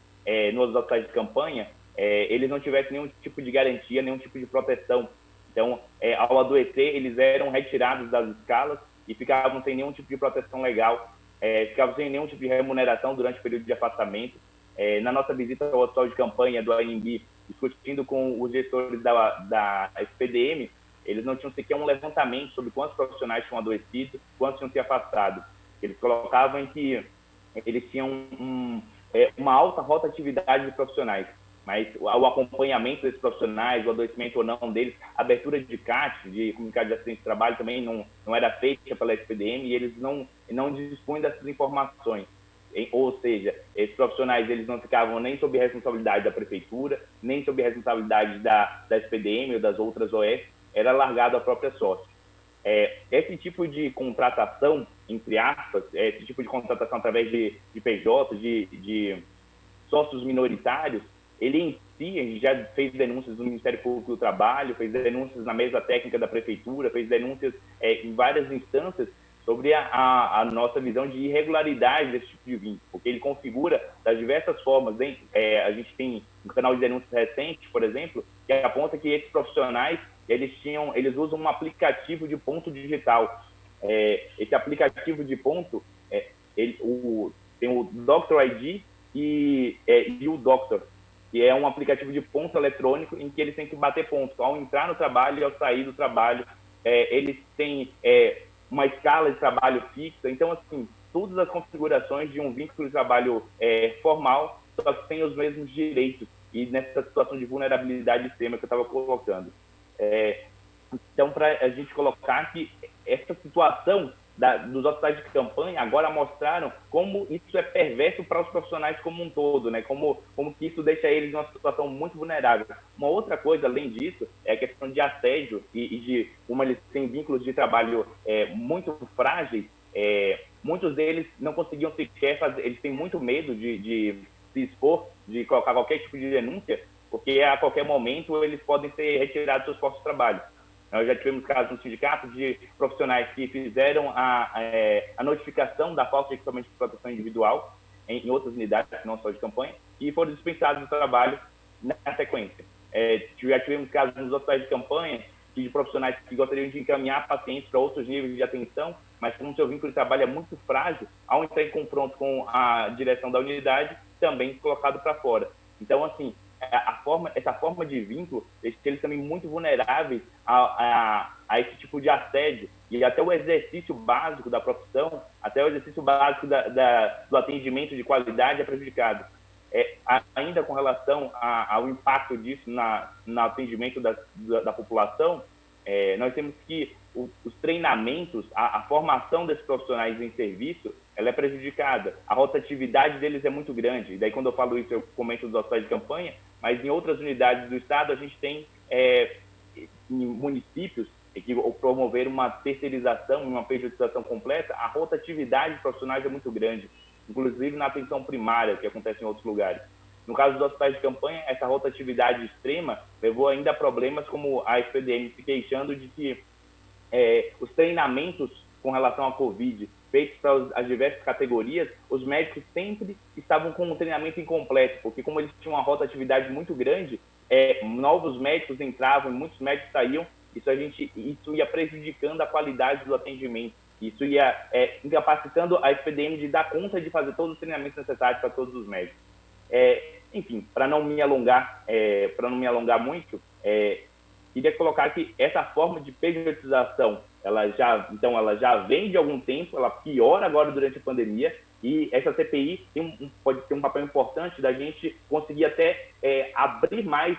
nos hospitais de campanha, eles não tivessem nenhum tipo de garantia, nenhum tipo de proteção. Então, ao adoecer, eles eram retirados das escalas e ficavam sem nenhum tipo de proteção legal, ficavam sem nenhum tipo de remuneração durante o período de afastamento. Na nossa visita ao hospital de campanha do ANIMB, discutindo com os gestores da SPDM, eles não tinham sequer um levantamento sobre quantos profissionais tinham adoecido, quantos tinham se afastado. Eles colocavam em que eles tinham uma alta rotatividade de profissionais, mas o acompanhamento desses profissionais, o adoecimento ou não deles, a abertura de CAT, de comunicado de assistência de trabalho, também não era feita pela SPDM e eles não dispunham dessas informações. Ou seja, esses profissionais eles não ficavam nem sob responsabilidade da prefeitura, nem sob responsabilidade da SPDM ou das outras OS, era largado à própria sorte. esse tipo de contratação, entre aspas, esse tipo de contratação através de PJ, de sócios minoritários, ele em si, a gente já fez denúncias no Ministério Público do Trabalho, fez denúncias na mesa técnica da Prefeitura, fez denúncias em várias instâncias sobre a nossa visão de irregularidade desse tipo de vínculo, porque ele configura das diversas formas. A gente tem um canal de denúncias recente, por exemplo, que aponta que esses profissionais eles usam um aplicativo de ponto digital. Esse aplicativo de ponto, tem o Dr. ID e o Doctor, que é um aplicativo de ponto eletrônico em que eles têm que bater ponto ao entrar no trabalho e ao sair do trabalho. Eles têm uma escala de trabalho fixa. Então, assim, todas as configurações de um vínculo de trabalho formal, só que sem os mesmos direitos, e nessa situação de vulnerabilidade extrema que eu estava colocando. Então, para a gente colocar que essa situação dos hospitais de campanha agora mostraram como isso é perverso para os profissionais como um todo, né? Como que isso deixa eles numa situação muito vulnerável. Uma outra coisa, além disso, é a questão de assédio e de como eles têm vínculos de trabalho muito frágeis. Muitos deles não conseguiam sequer fazer, eles têm muito medo de se expor, de colocar qualquer tipo de denúncia, porque a qualquer momento eles podem ser retirados dos seus postos de trabalho. Nós já tivemos casos no sindicato de profissionais que fizeram a notificação da falta de equipamento de proteção individual em outras unidades, não só de campanha, e foram dispensados do trabalho na sequência. Já tivemos casos nos hospitais de campanha de profissionais que gostariam de encaminhar pacientes para outros níveis de atenção, mas como seu vínculo de trabalho é muito frágil, ao entrar em confronto com a direção da unidade, também colocado para fora. Então, assim, essa forma de vínculo deixa eles também muito vulneráveis a esse tipo de assédio, e até o exercício básico da profissão, até o exercício básico do atendimento de qualidade é prejudicado. Ainda com relação ao impacto disso no atendimento da população, nós temos que os treinamentos, a formação desses profissionais em serviço, ela é prejudicada. A rotatividade deles é muito grande. E daí, quando eu falo isso, eu comento dos hospitais de campanha, mas em outras unidades do Estado, a gente tem municípios que promoveram uma terceirização, uma pejotização completa. A rotatividade de profissionais é muito grande, inclusive na atenção primária, que acontece em outros lugares. No caso dos hospitais de campanha, essa rotatividade extrema levou ainda a problemas como a SPDM se queixando de que os treinamentos com relação à Covid feitos para as diversas categorias, os médicos sempre estavam com um treinamento incompleto, porque como eles tinham uma rotatividade muito grande, novos médicos entravam e muitos médicos saíam, isso ia prejudicando a qualidade do atendimento. Isso ia incapacitando a SPDM de dar conta de fazer todos os treinamentos necessários para todos os médicos. Enfim, para não me alongar muito, queria colocar que essa forma de pejotização, ela já vem de algum tempo, ela piora agora durante a pandemia, e essa CPI pode ter um papel importante da gente conseguir até abrir mais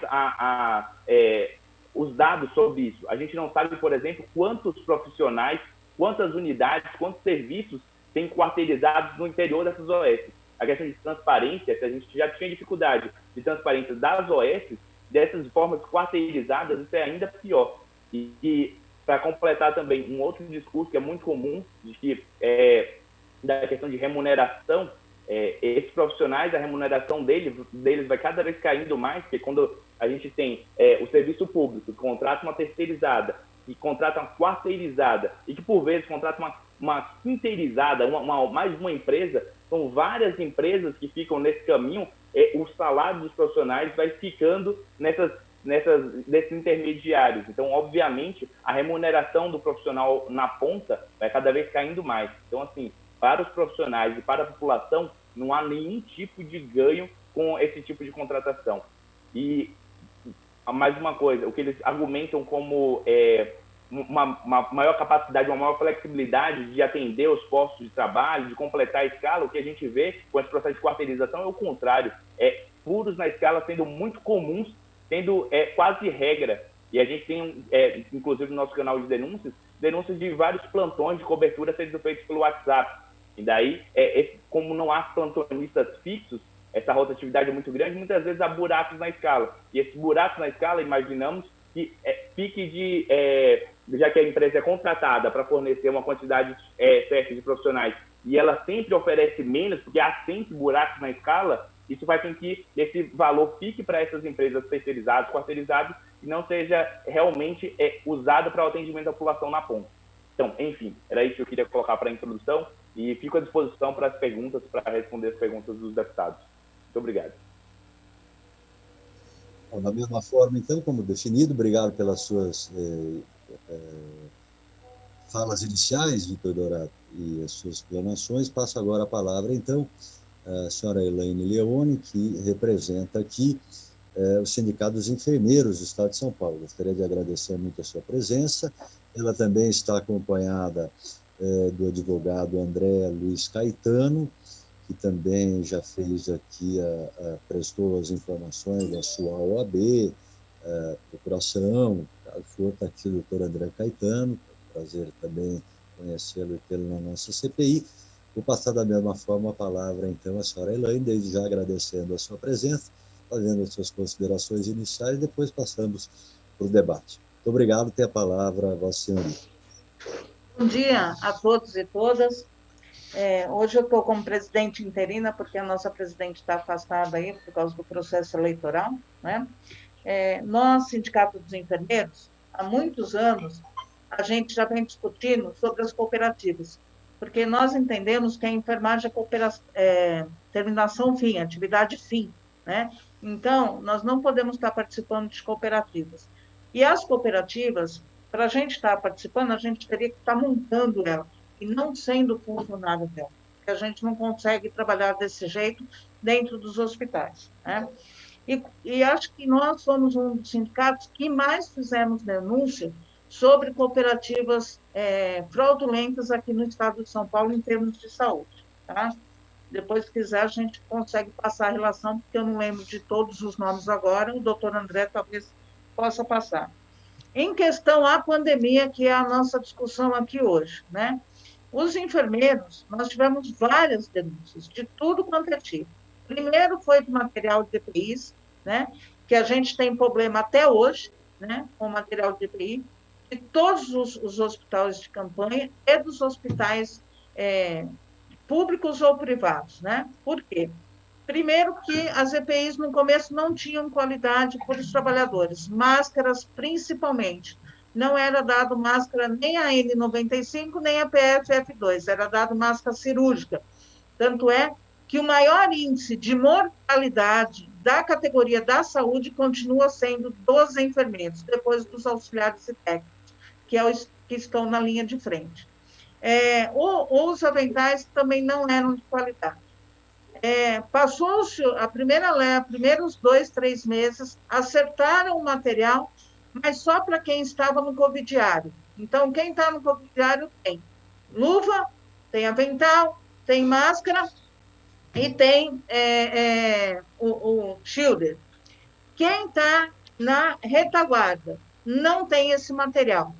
os dados sobre isso. A gente não sabe, por exemplo, quantos profissionais, quantas unidades, quantos serviços têm quarteirizados no interior dessas OS. A questão de transparência, que a gente já tinha dificuldade de transparência das OS, dessas formas quarteirizadas, isso é ainda pior. E para completar também, um outro discurso que é muito comum, de que da questão de remuneração, esses profissionais, a remuneração deles vai cada vez caindo mais, porque quando a gente tem o serviço público, que contrata uma terceirizada, que contrata uma quarteirizada, e que por vezes contrata uma quinteirizada, mais uma empresa, são várias empresas que ficam nesse caminho, o salário dos profissionais vai ficando desses intermediários. Então, obviamente, a remuneração do profissional na ponta vai cada vez caindo mais. Então, assim, para os profissionais e para a população, não há nenhum tipo de ganho com esse tipo de contratação. E, mais uma coisa, o que eles argumentam como uma maior capacidade, uma maior flexibilidade de atender os postos de trabalho, de completar a escala, o que a gente vê com esse processo de quarteirização é o contrário. Furos na escala sendo muito comuns, sendo quase regra. E a gente tem, inclusive no nosso canal de denúncias de vários plantões de cobertura sendo feitos pelo WhatsApp. E daí, como não há plantonistas fixos, essa rotatividade é muito grande, muitas vezes há buracos na escala. E esses buracos na escala, imaginamos que fique já que a empresa é contratada para fornecer uma quantidade certa de profissionais e ela sempre oferece menos, porque há sempre buracos na escala, isso faz com que esse valor fique para essas empresas terceirizadas, quarteirizadas, e não seja realmente usado para o atendimento da população na ponta. Então, enfim, era isso que eu queria colocar para a introdução e fico à disposição para as perguntas, para responder as perguntas dos deputados. Muito obrigado. Bom, da mesma forma, então, como definido, obrigado pelas suas falas iniciais, Vitor Dorato, e as suas explanações. Passo agora a palavra, então, à senhora Elaine Leone, que representa aqui o Sindicato dos Enfermeiros do Estado de São Paulo. Gostaria de agradecer muito a sua presença. Ela também está acompanhada do advogado André Luiz Caetano, que também já fez aqui, prestou as informações da sua OAB, procuração. Caso for, está aqui o doutor André Caetano, prazer também conhecê-lo e tê-lo na nossa CPI. Vou passar da mesma forma a palavra, então, à senhora Elaine, desde já agradecendo a sua presença, fazendo as suas considerações iniciais, e depois passamos para o debate. Muito obrigado, tem a palavra, Vossa Senhoria. Bom dia a todos e todas. Hoje eu estou como presidente interina, porque a nossa presidente está afastada aí por causa do processo eleitoral, né? Nós, Sindicato dos Enfermeiros, há muitos anos, a gente já vem discutindo sobre as cooperativas, porque nós entendemos que a enfermagem é terminação fim, atividade fim, né? Então, nós não podemos estar participando de cooperativas. E as cooperativas, para a gente estar participando, a gente teria que estar montando ela, e não sendo funcionário dela, porque a gente não consegue trabalhar desse jeito dentro dos hospitais, né? E acho que nós somos um dos sindicatos que mais fizemos denúncia sobre cooperativas fraudulentas aqui no estado de São Paulo em termos de saúde, tá? Depois, se quiser, a gente consegue passar a relação, porque eu não lembro de todos os nomes agora, o doutor André talvez possa passar. Em questão à pandemia, que é a nossa discussão aqui hoje, né? Os enfermeiros, nós tivemos várias denúncias, de tudo quanto é tipo. Primeiro foi de material de EPIs, né? Que a gente tem problema até hoje, né? Com material de EPI, de todos os hospitais de campanha e dos hospitais públicos ou privados, né? Por quê? Primeiro que as EPIs no começo não tinham qualidade para os trabalhadores, máscaras principalmente. Não era dado máscara nem a N95, nem a PFF2, era dado máscara cirúrgica. Tanto é que o maior índice de mortalidade da categoria da saúde continua sendo dos enfermeiros, depois dos auxiliares e técnicos, que estão na linha de frente. Os aventais também não eram de qualidade. Passou-se a primeira leva, primeiros 2, 3 meses, acertaram o material, mas só para quem estava no covidiário. Então, quem está no covidiário tem luva, tem avental, tem máscara e tem o shielder. Quem está na retaguarda não tem esse material.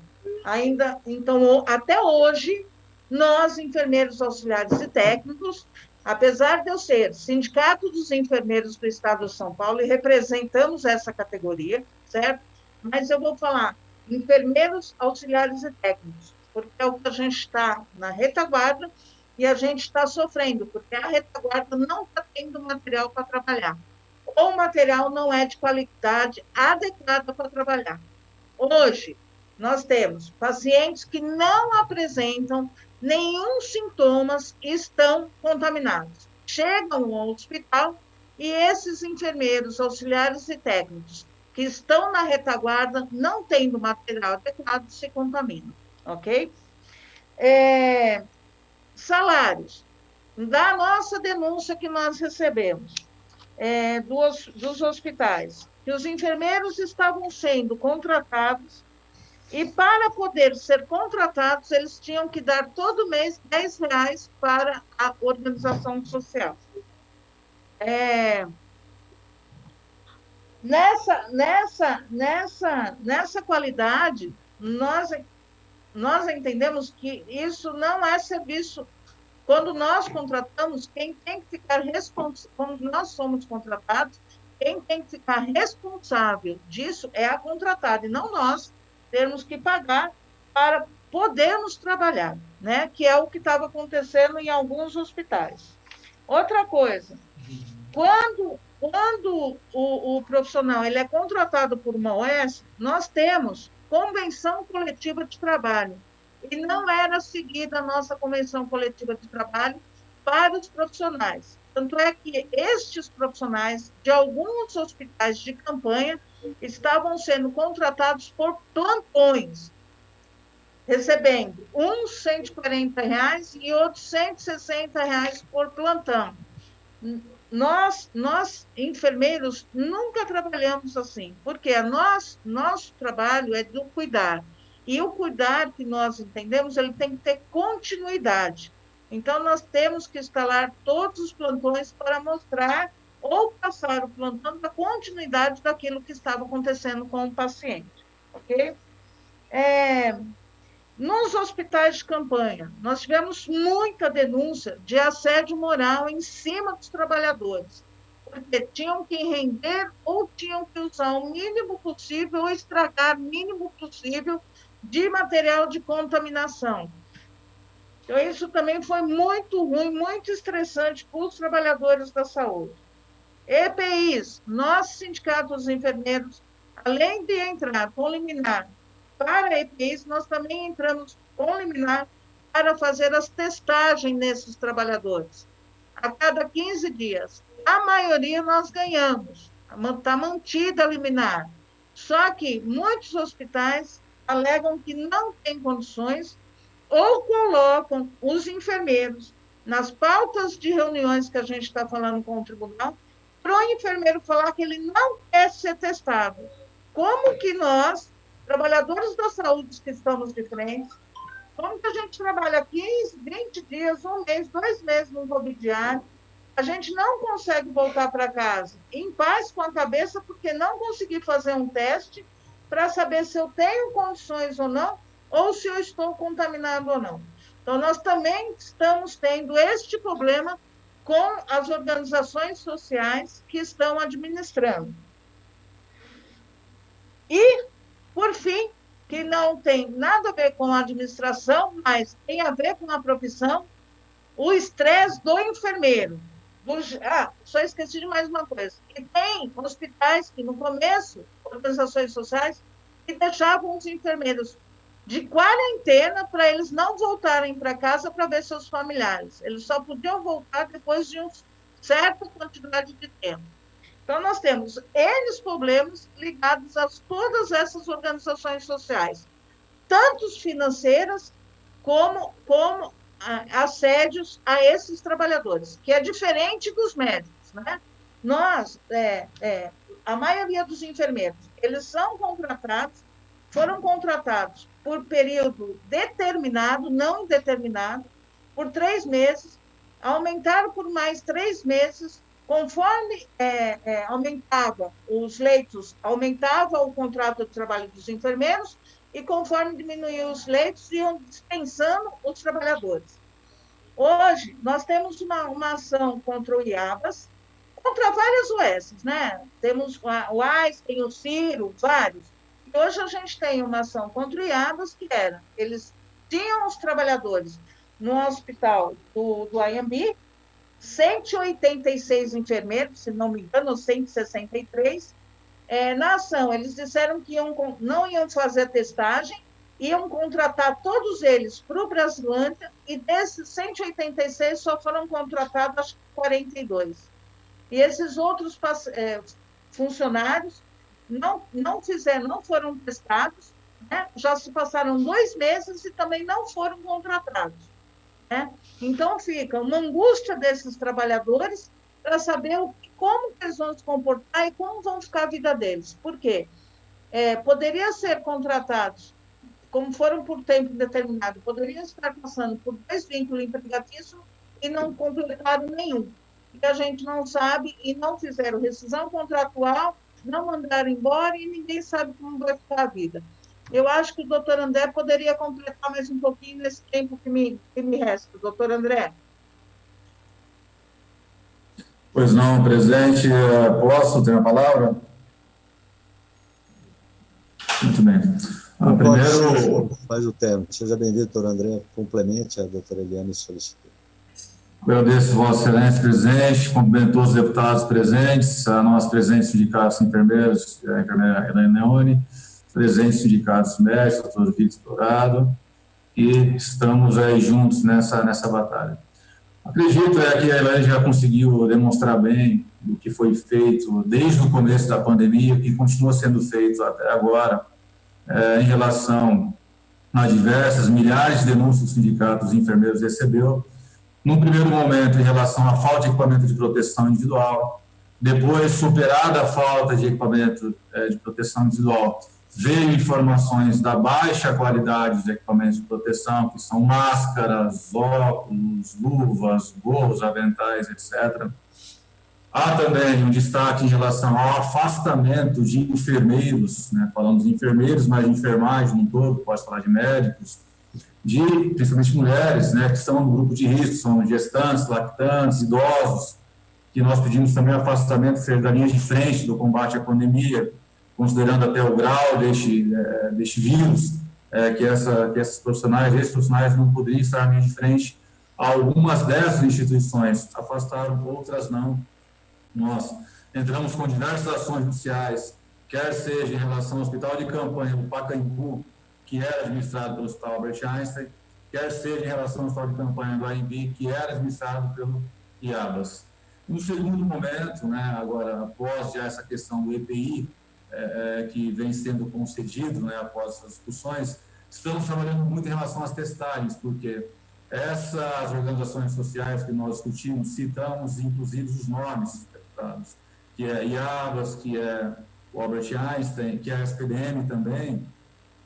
Ainda, então, até hoje, nós, enfermeiros auxiliares e técnicos, apesar de eu ser Sindicato dos Enfermeiros do Estado de São Paulo e representamos essa categoria, certo? Mas eu vou falar enfermeiros auxiliares e técnicos, porque é o que a gente está na retaguarda e a gente está sofrendo, porque a retaguarda não está tendo material para trabalhar. Ou o material não é de qualidade adequada para trabalhar. Hoje, nós temos pacientes que não apresentam nenhum sintomas e estão contaminados. Chegam ao hospital e esses enfermeiros, auxiliares e técnicos que estão na retaguarda, não tendo material adequado, se contaminam, ok? Salários. Da nossa denúncia que nós recebemos dos hospitais, que os enfermeiros estavam sendo contratados e para poder ser contratados, eles tinham que dar todo mês R$10 para a organização social. Nessa qualidade, nós entendemos que isso não é serviço. Quando nós contratamos, quem tem que ficar responsável, quando nós somos contratados, quem tem que ficar responsável disso é a contratada, e não nós termos que pagar para podermos trabalhar, né? Que é o que estava acontecendo em alguns hospitais. Outra coisa, quando o profissional ele é contratado por uma OS, nós temos convenção coletiva de trabalho. E não era seguida a nossa convenção coletiva de trabalho para os profissionais. Tanto é que estes profissionais de alguns hospitais de campanha estavam sendo contratados por plantões, recebendo uns R$140 e outros R$160 por plantão. Nós, enfermeiros, nunca trabalhamos assim, porque nosso trabalho é do cuidar. E o cuidar que nós entendemos, ele tem que ter continuidade. Então, nós temos que instalar todos os plantões para mostrar ou passar o plantão da continuidade daquilo que estava acontecendo com o paciente. Ok? Nos hospitais de campanha, nós tivemos muita denúncia de assédio moral em cima dos trabalhadores, porque tinham que render ou tinham que usar o mínimo possível ou estragar o mínimo possível de material de contaminação. Então, isso também foi muito ruim, muito estressante para os trabalhadores da saúde. EPIs, nosso sindicato dos enfermeiros, além de entrar com liminar para EPIs, nós também entramos com liminar para fazer as testagens nesses trabalhadores. A cada 15 dias. A maioria nós ganhamos, está mantida a liminar. Só que muitos hospitais alegam que não têm condições ou colocam os enfermeiros nas pautas de reuniões que a gente está falando com o tribunal, para o enfermeiro falar que ele não quer ser testado. Como que nós, trabalhadores da saúde que estamos de frente, como que a gente trabalha 15, 20 dias, um mês, 2 meses no Covid diário, a gente não consegue voltar para casa em paz com a cabeça porque não consegui fazer um teste para saber se eu tenho condições ou não, ou se eu estou contaminado ou não. Então, nós também estamos tendo este problema com as organizações sociais que estão administrando. E, por fim, que não tem nada a ver com a administração, mas tem a ver com a profissão, o estresse do enfermeiro. Só esqueci de mais uma coisa. E tem hospitais que, no começo, organizações sociais, que deixavam os enfermeiros de quarentena para eles não voltarem para casa para ver seus familiares. Eles só podiam voltar depois de uma certa quantidade de tempo. Então, nós temos N problemas ligados a todas essas organizações sociais, tanto financeiras como assédios a esses trabalhadores, que é diferente dos médicos, né? Nós, a maioria dos enfermeiros, eles foram contratados por período determinado, não indeterminado, por 3 meses, aumentaram por mais 3 meses, conforme aumentava os leitos, aumentava o contrato de trabalho dos enfermeiros, e conforme diminuíam os leitos, iam dispensando os trabalhadores. Hoje, nós temos uma ação contra o IABAS, contra várias UESs, né? Temos o AIS, tem o CIRO, vários. E hoje a gente tem uma ação contra o IABAS, que era, eles tinham os trabalhadores no hospital do Anhembi, 186 enfermeiros, se não me engano, 163. Na ação, eles disseram que não iam fazer testagem, iam contratar todos eles para o Brasilândia, e desses 186 só foram contratados, acho que 42. E esses outros funcionários não foram testados, né? Já se passaram 2 meses e também não foram contratados, né? Então, fica uma angústia desses trabalhadores para saber como eles vão se comportar e como vão ficar a vida deles. Por quê? Poderia ser contratados, como foram por tempo determinado, poderiam estar passando por 2 vínculos empregatícios e não completaram nenhum. E a gente não sabe, e não fizeram rescisão contratual, não mandaram embora, e ninguém sabe como vai ficar a vida. Eu acho que o doutor André poderia completar mais um pouquinho nesse tempo que me resta. Doutor André. Pois não, presidente. Posso ter a palavra? Muito bem. Primeiro, faz o termo. Seja bem-vindo, doutor André. Complemente a doutora Eliane solicitou. agradeço Vossa Excelência, presidente, cumprimento todos os deputados presentes, a nós presentes sindicatos enfermeiros, a enfermeira Helene Leone, presentes sindicatos médicos, doutor Victor Dourado, e estamos aí juntos nessa batalha. Acredito que a Helene já conseguiu demonstrar bem o que foi feito desde o começo da pandemia, o que continua sendo feito até agora, em relação a diversas milhares de denúncias que os sindicatos enfermeiros recebeu. Num primeiro momento, em relação à falta de equipamento de proteção individual, depois, superada a falta de equipamento de proteção individual, veio informações da baixa qualidade de equipamentos de proteção, que são máscaras, óculos, luvas, gorros, aventais, etc. Há também um destaque em relação ao afastamento de enfermeiros, né, falando de enfermeiros, mas de enfermagem no todo, pode falar de médicos, principalmente mulheres, né, que estão no grupo de risco, são gestantes, lactantes, idosos, que nós pedimos também afastamento da linha de frente do combate à pandemia, considerando até o grau deste vírus, que esses profissionais não poderiam estar na linha de frente. Algumas dessas instituições afastaram, outras não. Nós entramos com diversas ações judiciais, quer seja em relação ao hospital de campanha do Pacaembu, que era administrado pelo Hospital Albert Einstein, quer seja em relação ao hospital de campanha do AMB, que era administrado pelo IABAS. No segundo momento, né, agora, após já essa questão do EPI, que vem sendo concedido, né, após essas discussões, estamos trabalhando muito em relação às testagens, porque essas organizações sociais que nós discutimos, citamos inclusive os nomes, deputados, que é IABAS, que é o Albert Einstein, que é a SPDM também.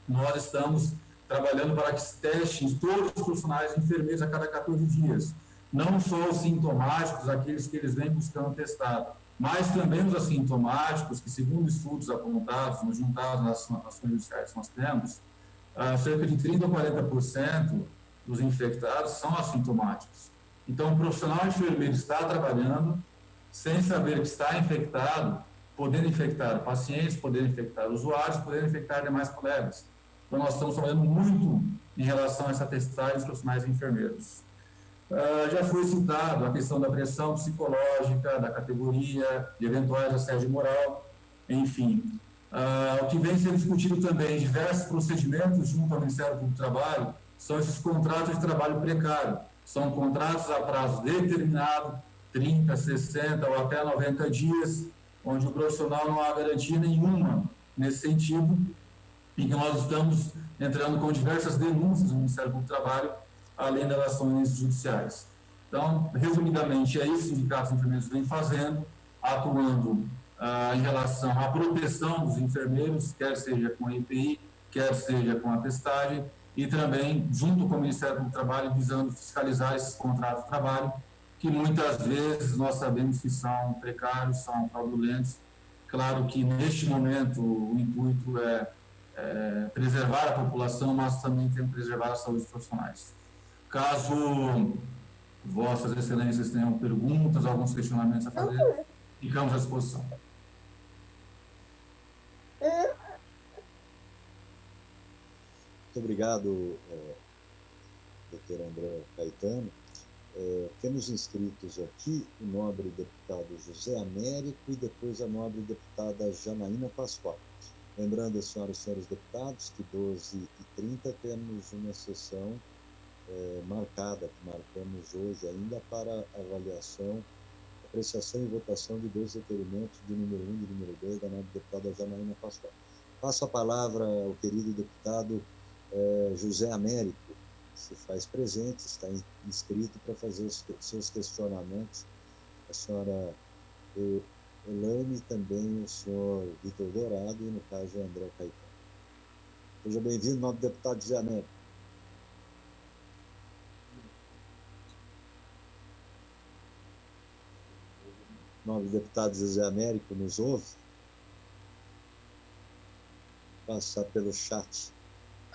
Nós estamos trabalhando para que se testem todos os profissionais enfermeiros a cada 14 dias, não só os sintomáticos, aqueles que eles vêm buscando testar, mas também os assintomáticos, que segundo estudos apontados, juntados nas ações judiciais que nós temos, cerca de 30% a 40% dos infectados são assintomáticos. Então, o profissional enfermeiro está trabalhando sem saber que está infectado, podendo infectar pacientes, podendo infectar usuários, podendo infectar demais colegas. Então, nós estamos trabalhando muito em relação a essa testagem dos profissionais enfermeiros. Já foi citado a questão da pressão psicológica, da categoria, de eventuais assédio moral, enfim. O que vem sendo discutido também em diversos procedimentos junto ao Ministério Público do Trabalho são esses contratos de trabalho precário. São contratos a prazo determinado, 30, 60 ou até 90 dias, onde o profissional não há garantia nenhuma nesse sentido, em que nós estamos entrando com diversas denúncias no Ministério Público do Trabalho, além das ações judiciais. Então, resumidamente, é isso que os sindicatos enfermeiros vêm fazendo, atuando em relação à proteção dos enfermeiros, quer seja com a EPI, quer seja com a testagem, e também, junto com o Ministério Público do Trabalho, visando fiscalizar esses contratos de trabalho, que muitas vezes nós sabemos que são precários, são fraudulentos. Claro que, neste momento, o intuito é preservar a população, mas também tem que preservar a saúde dos profissionais. Caso Vossas Excelências tenham perguntas, alguns questionamentos a fazer, ficamos à disposição. Muito obrigado, doutor André Caetano. Temos inscritos aqui o nobre deputado José Américo e depois a nobre deputada Janaína Pascoal. Lembrando, senhoras e senhores deputados, que 12h30 temos uma sessão marcada, que marcamos hoje ainda para avaliação, apreciação e votação de dois requerimentos de número 1 e de número 2 da nobre deputada Janaína Pascoal. Passo a palavra ao querido deputado José Américo, que se faz presente, está inscrito para fazer os seus questionamentos. A senhora Elaine e também o senhor Vitor Dourado e, no caso, o André Caetano. Seja bem-vindo, nobre deputado José Américo. Nobre deputado José Américo, nos ouve? Passar pelo chat.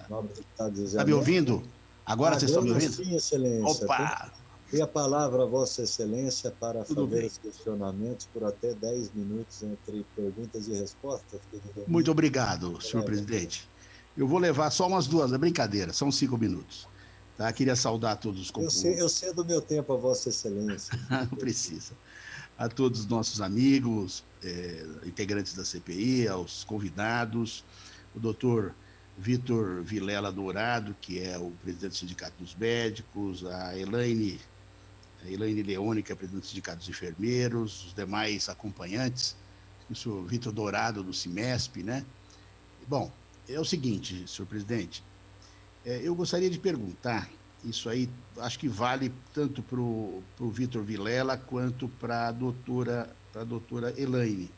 Nobre deputado José Está me ouvindo? Agora vocês estão me ouvindo? Sim, excelência. Opa! Tem a palavra a Vossa Excelência para fazer os questionamentos por até 10 minutos entre perguntas e respostas. Muito obrigado, senhor presidente. Eu vou levar só umas 2, é brincadeira, são 5 minutos. Tá? Queria saudar todos os companheiros. Eu sei do meu tempo, a Vossa Excelência. Não precisa. A todos os nossos amigos, integrantes da CPI, aos convidados, o doutor Vitor Vilela Dourado, que é o presidente do Sindicato dos Médicos, a Elaine Leone, que é presidente do Sindicato dos Enfermeiros, os demais acompanhantes, o senhor Vitor Dourado, do CIMESP, né? Bom, é o seguinte, senhor presidente, eu gostaria de perguntar, isso aí acho que vale tanto para o Vitor Vilela quanto para a doutora Elaine,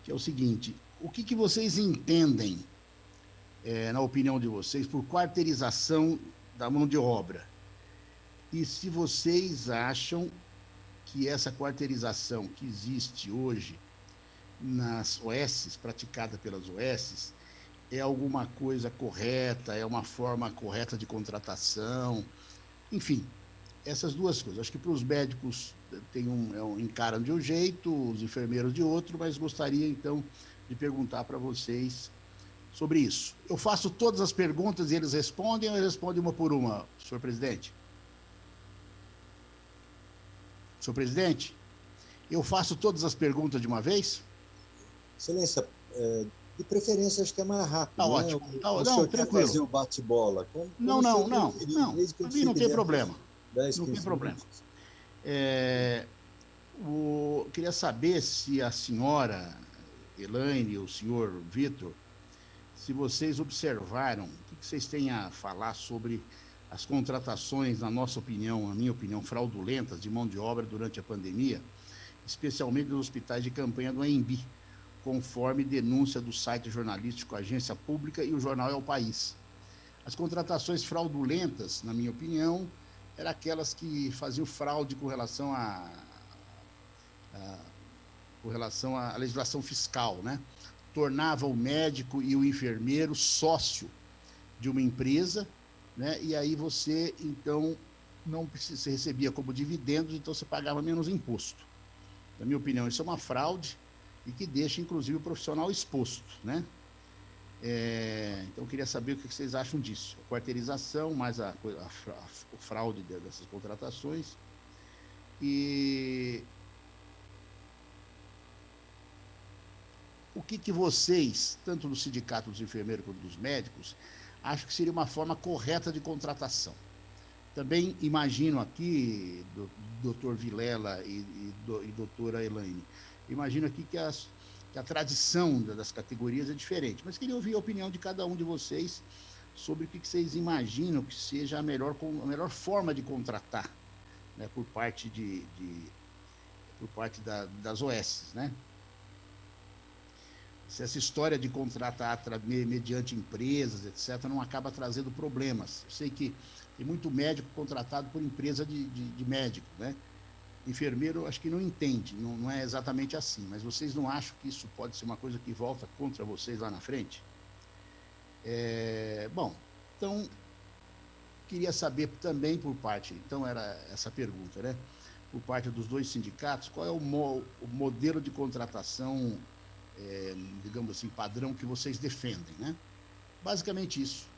que é o seguinte, o que vocês entendem, na opinião de vocês, por quarteirização da mão de obra? E se vocês acham que essa quarteirização que existe hoje nas OS, praticada pelas OS, é alguma coisa correta, é uma forma correta de contratação, enfim, essas duas coisas. Acho que para os médicos encaram de um jeito, os enfermeiros de outro, mas gostaria então de perguntar para vocês sobre isso. Eu faço todas as perguntas e eles respondem, ou eles respondem uma por uma, senhor presidente? Senhor presidente, eu faço todas as perguntas de uma vez? Excelência, de preferência acho que é mais rápido. Tá, né? Ótimo. O senhor quer fazer o bate-bola? Não. Para mim não tem problema. Não tem problema. Queria saber se a senhora Elaine e o senhor Vitor, se vocês observaram, o que vocês têm a falar sobre as contratações, na minha opinião, fraudulentas de mão de obra durante a pandemia, especialmente nos hospitais de campanha do ANB, conforme denúncia do site jornalístico Agência Pública e o jornal É o País. As contratações fraudulentas, na minha opinião, eram aquelas que faziam fraude com relação à legislação fiscal, né? Tornava o médico e o enfermeiro sócio de uma empresa, né? E aí você, então, você recebia como dividendos, então você pagava menos imposto. Na minha opinião, isso é uma fraude e que deixa, inclusive, o profissional exposto, né? Então, eu queria saber o que vocês acham disso. A quarteirização, mais a fraude dessas contratações. E o que vocês, tanto do Sindicato dos Enfermeiros quanto dos médicos, acham que seria uma forma correta de contratação? Também imagino aqui, doutor Vilela e doutora Elaine, imagino aqui que a tradição das categorias é diferente, mas queria ouvir a opinião de cada um de vocês sobre o que vocês imaginam que seja a melhor forma de contratar, né, por parte das OS, né? Se essa história de contratar mediante empresas, etc., não acaba trazendo problemas. Eu sei que tem muito médico contratado por empresa de médico, né? Enfermeiro, acho que não entende, não é exatamente assim, mas vocês não acham que isso pode ser uma coisa que volta contra vocês lá na frente? Bom, então, queria saber também por parte, então era essa pergunta, né? Por parte dos dois sindicatos, qual é o modelo de contratação, digamos assim, padrão que vocês defendem, né? Basicamente isso.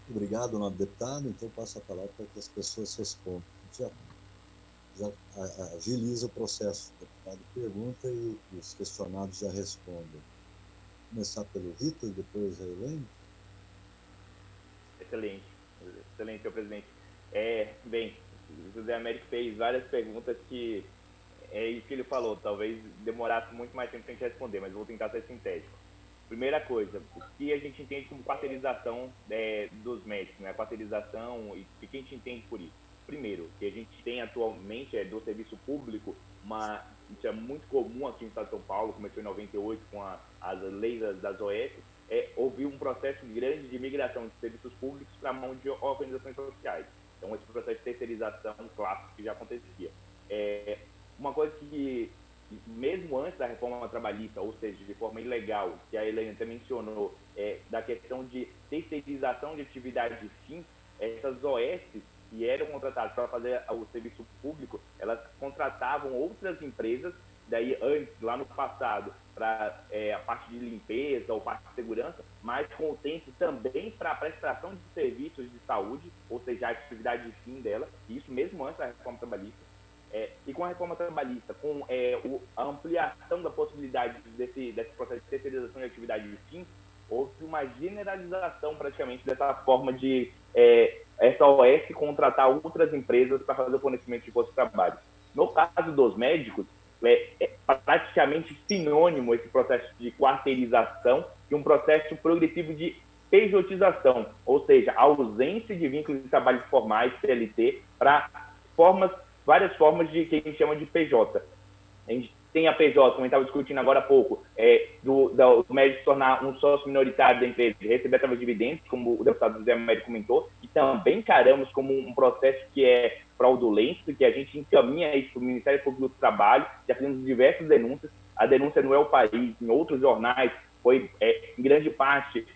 Obrigado, nobre deputado. Então, passo a palavra para que as pessoas respondam. Já agiliza o processo. O deputado pergunta e os questionados já respondem. Vou começar pelo Vitor e depois a Elaine. Excelente, senhor presidente. Bem, o José Américo fez várias perguntas que é isso que ele falou, talvez demorasse muito mais tempo para a gente responder, mas vou tentar ser sintético. Primeira coisa, o que a gente entende como quarteirização dos médicos, né? Quarteirização, e o que a gente entende por isso? Primeiro, que a gente tem atualmente do serviço público, isso é muito comum aqui no estado de São Paulo, começou em 98 com as leis das OS, houve um processo grande de migração de serviços públicos para a mão de organizações sociais. Então, esse processo de terceirização clássico que já acontecia. Uma coisa que, mesmo antes da reforma trabalhista, ou seja, de forma ilegal, que a Elaine até mencionou, da questão de terceirização de atividade de fim, essas OS que eram contratadas para fazer o serviço público, elas contratavam outras empresas daí antes, lá no passado, para a parte de limpeza ou parte de segurança, mas com o tempo também para a prestação de serviços de saúde, ou seja, a atividade de fim dela, isso mesmo antes da reforma trabalhista. E com a reforma trabalhista, com a ampliação da possibilidade desse processo de terceirização de atividade de fim, houve uma generalização praticamente dessa forma de essa OS contratar outras empresas para fazer o fornecimento de postos de trabalho. No caso dos médicos, é praticamente sinônimo esse processo de quarteirização e um processo progressivo de pejotização, ou seja, a ausência de vínculos de trabalho formais, CLT, para várias formas de que a gente chama de PJ. A gente tem a PJ, como a gente estava discutindo agora há pouco, do médico se tornar um sócio minoritário da empresa e receber através de dividendos, como o deputado José Américo comentou, e também encaramos como um processo que é fraudulento, que a gente encaminha isso para o Ministério Público do Trabalho, já fizemos diversas denúncias. A denúncia no É o País, em outros jornais, foi, em grande parte,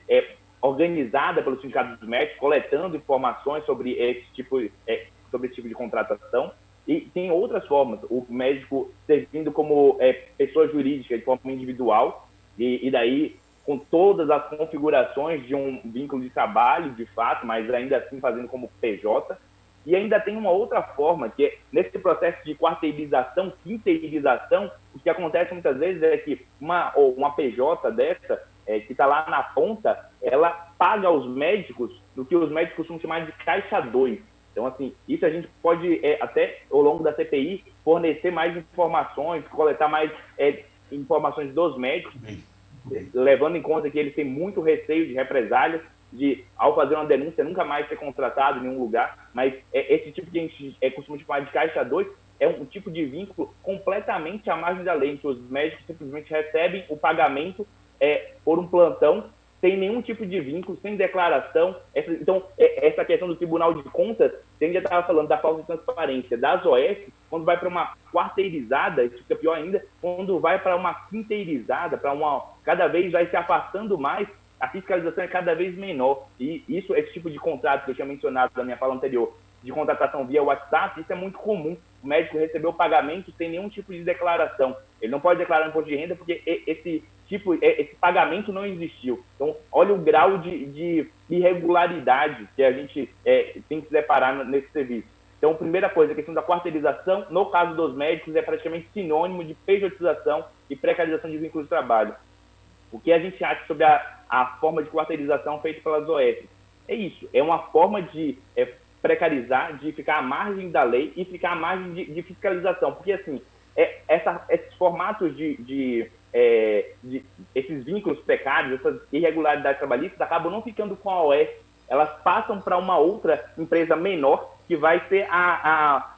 organizada pelo Sindicato dos Médicos, coletando informações sobre esse tipo de contratação. E tem outras formas, o médico servindo como pessoa jurídica de forma individual, e daí com todas as configurações de um vínculo de trabalho, de fato, mas ainda assim fazendo como PJ. E ainda tem uma outra forma, que é nesse processo de quarteirização, quinteirização, o que acontece muitas vezes é que uma PJ dessa, que está lá na ponta, ela paga aos médicos do que os médicos costumam chamar de caixa 2. Então, assim, isso a gente pode, até ao longo da CPI, fornecer mais informações, coletar mais informações dos médicos, levando em conta que eles têm muito receio de represálias, de, ao fazer uma denúncia, nunca mais ser contratado em nenhum lugar. Mas esse tipo que a gente costuma chamar de caixa 2 é um tipo de vínculo completamente à margem da lei, em que os médicos simplesmente recebem o pagamento por um plantão, sem nenhum tipo de vínculo, sem declaração. Então, essa questão do Tribunal de Contas, a gente já estava falando da falta de transparência das OS, quando vai para uma quarteirizada, isso fica pior ainda, quando vai para uma quinteirizada, cada vez vai se afastando mais, a fiscalização é cada vez menor. E esse tipo de contrato que eu tinha mencionado na minha fala anterior, de contratação via WhatsApp, isso é muito comum. O médico recebeu o pagamento sem nenhum tipo de declaração. Ele não pode declarar imposto de renda porque esse pagamento não existiu. Então, olha o grau de irregularidade que a gente tem que se deparar nesse serviço. Então, primeira coisa, a questão da quarteirização, no caso dos médicos, é praticamente sinônimo de pejotização e precarização de vínculos de trabalho. O que a gente acha sobre a forma de quarteirização feita pelas OS? É isso, é uma forma de precarizar, de ficar à margem da lei e ficar à margem de fiscalização. Porque, assim, esses formatos esses vínculos precários, essas irregularidades trabalhistas, acabam não ficando com a OS, elas passam para uma outra empresa menor, que vai ser a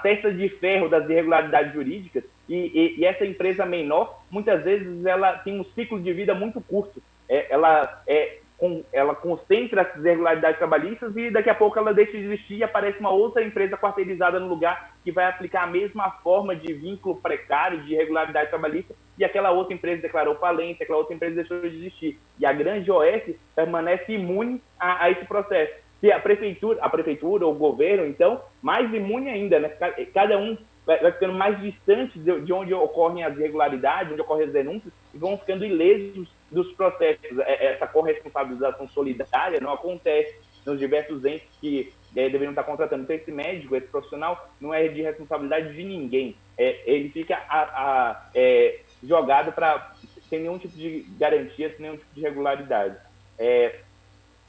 testa de ferro das irregularidades jurídicas, e essa empresa menor, muitas vezes, ela tem um ciclo de vida muito curto. Ela concentra essas irregularidades trabalhistas e daqui a pouco ela deixa de existir e aparece uma outra empresa quarteirizada no lugar que vai aplicar a mesma forma de vínculo precário, de irregularidade trabalhista, e aquela outra empresa declarou falência, aquela outra empresa deixou de existir. E a grande OS permanece imune a esse processo. Se a prefeitura ou o governo, então, mais imune ainda, né? Cada um vai ficando mais distante de onde ocorrem as irregularidades, onde ocorrem as denúncias, e vão ficando ilesos dos processos. Essa corresponsabilização solidária não acontece nos diversos entes que deveriam estar contratando. Então, esse médico, esse profissional, não é de responsabilidade de ninguém. Ele fica jogado sem nenhum tipo de garantia, sem nenhum tipo de regularidade.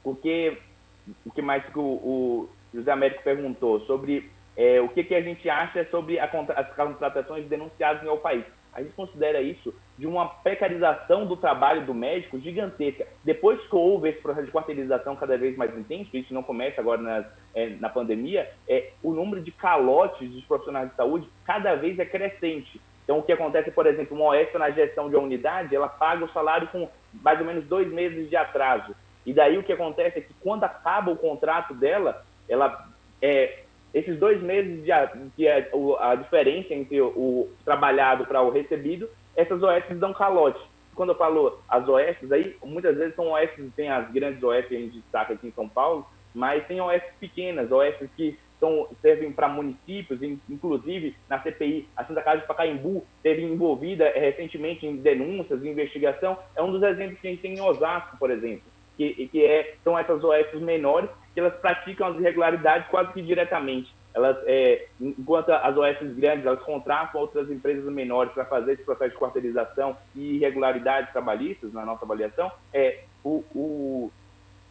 O que mais que o José Américo perguntou sobre o que a gente acha sobre as contratações denunciadas em El País. A gente considera isso de uma precarização do trabalho do médico gigantesca. Depois que houve esse processo de quarteirização cada vez mais intenso, isso não começa agora na pandemia, o número de calotes dos profissionais de saúde cada vez é crescente. Então, o que acontece, por exemplo, uma OS na gestão de uma unidade, ela paga o salário com mais ou menos 2 meses de atraso. E daí o que acontece é que quando acaba o contrato dela, esses 2 meses que é a diferença entre o trabalhado para o recebido, essas OS dão calote. Quando eu falo as OS aí, muitas vezes são OS, tem as grandes OS que a gente destaca aqui em São Paulo, mas tem OS pequenas, OS que servem para municípios, inclusive na CPI, a Santa Casa de Pacaembu esteve envolvida recentemente em denúncias, em investigação. É um dos exemplos que a gente tem em Osasco, por exemplo, são essas OS menores, que elas praticam as irregularidades quase que diretamente. Elas, enquanto as OS grandes, elas contratam outras empresas menores para fazer esse processo de quarteirização e irregularidades trabalhistas, na nossa avaliação,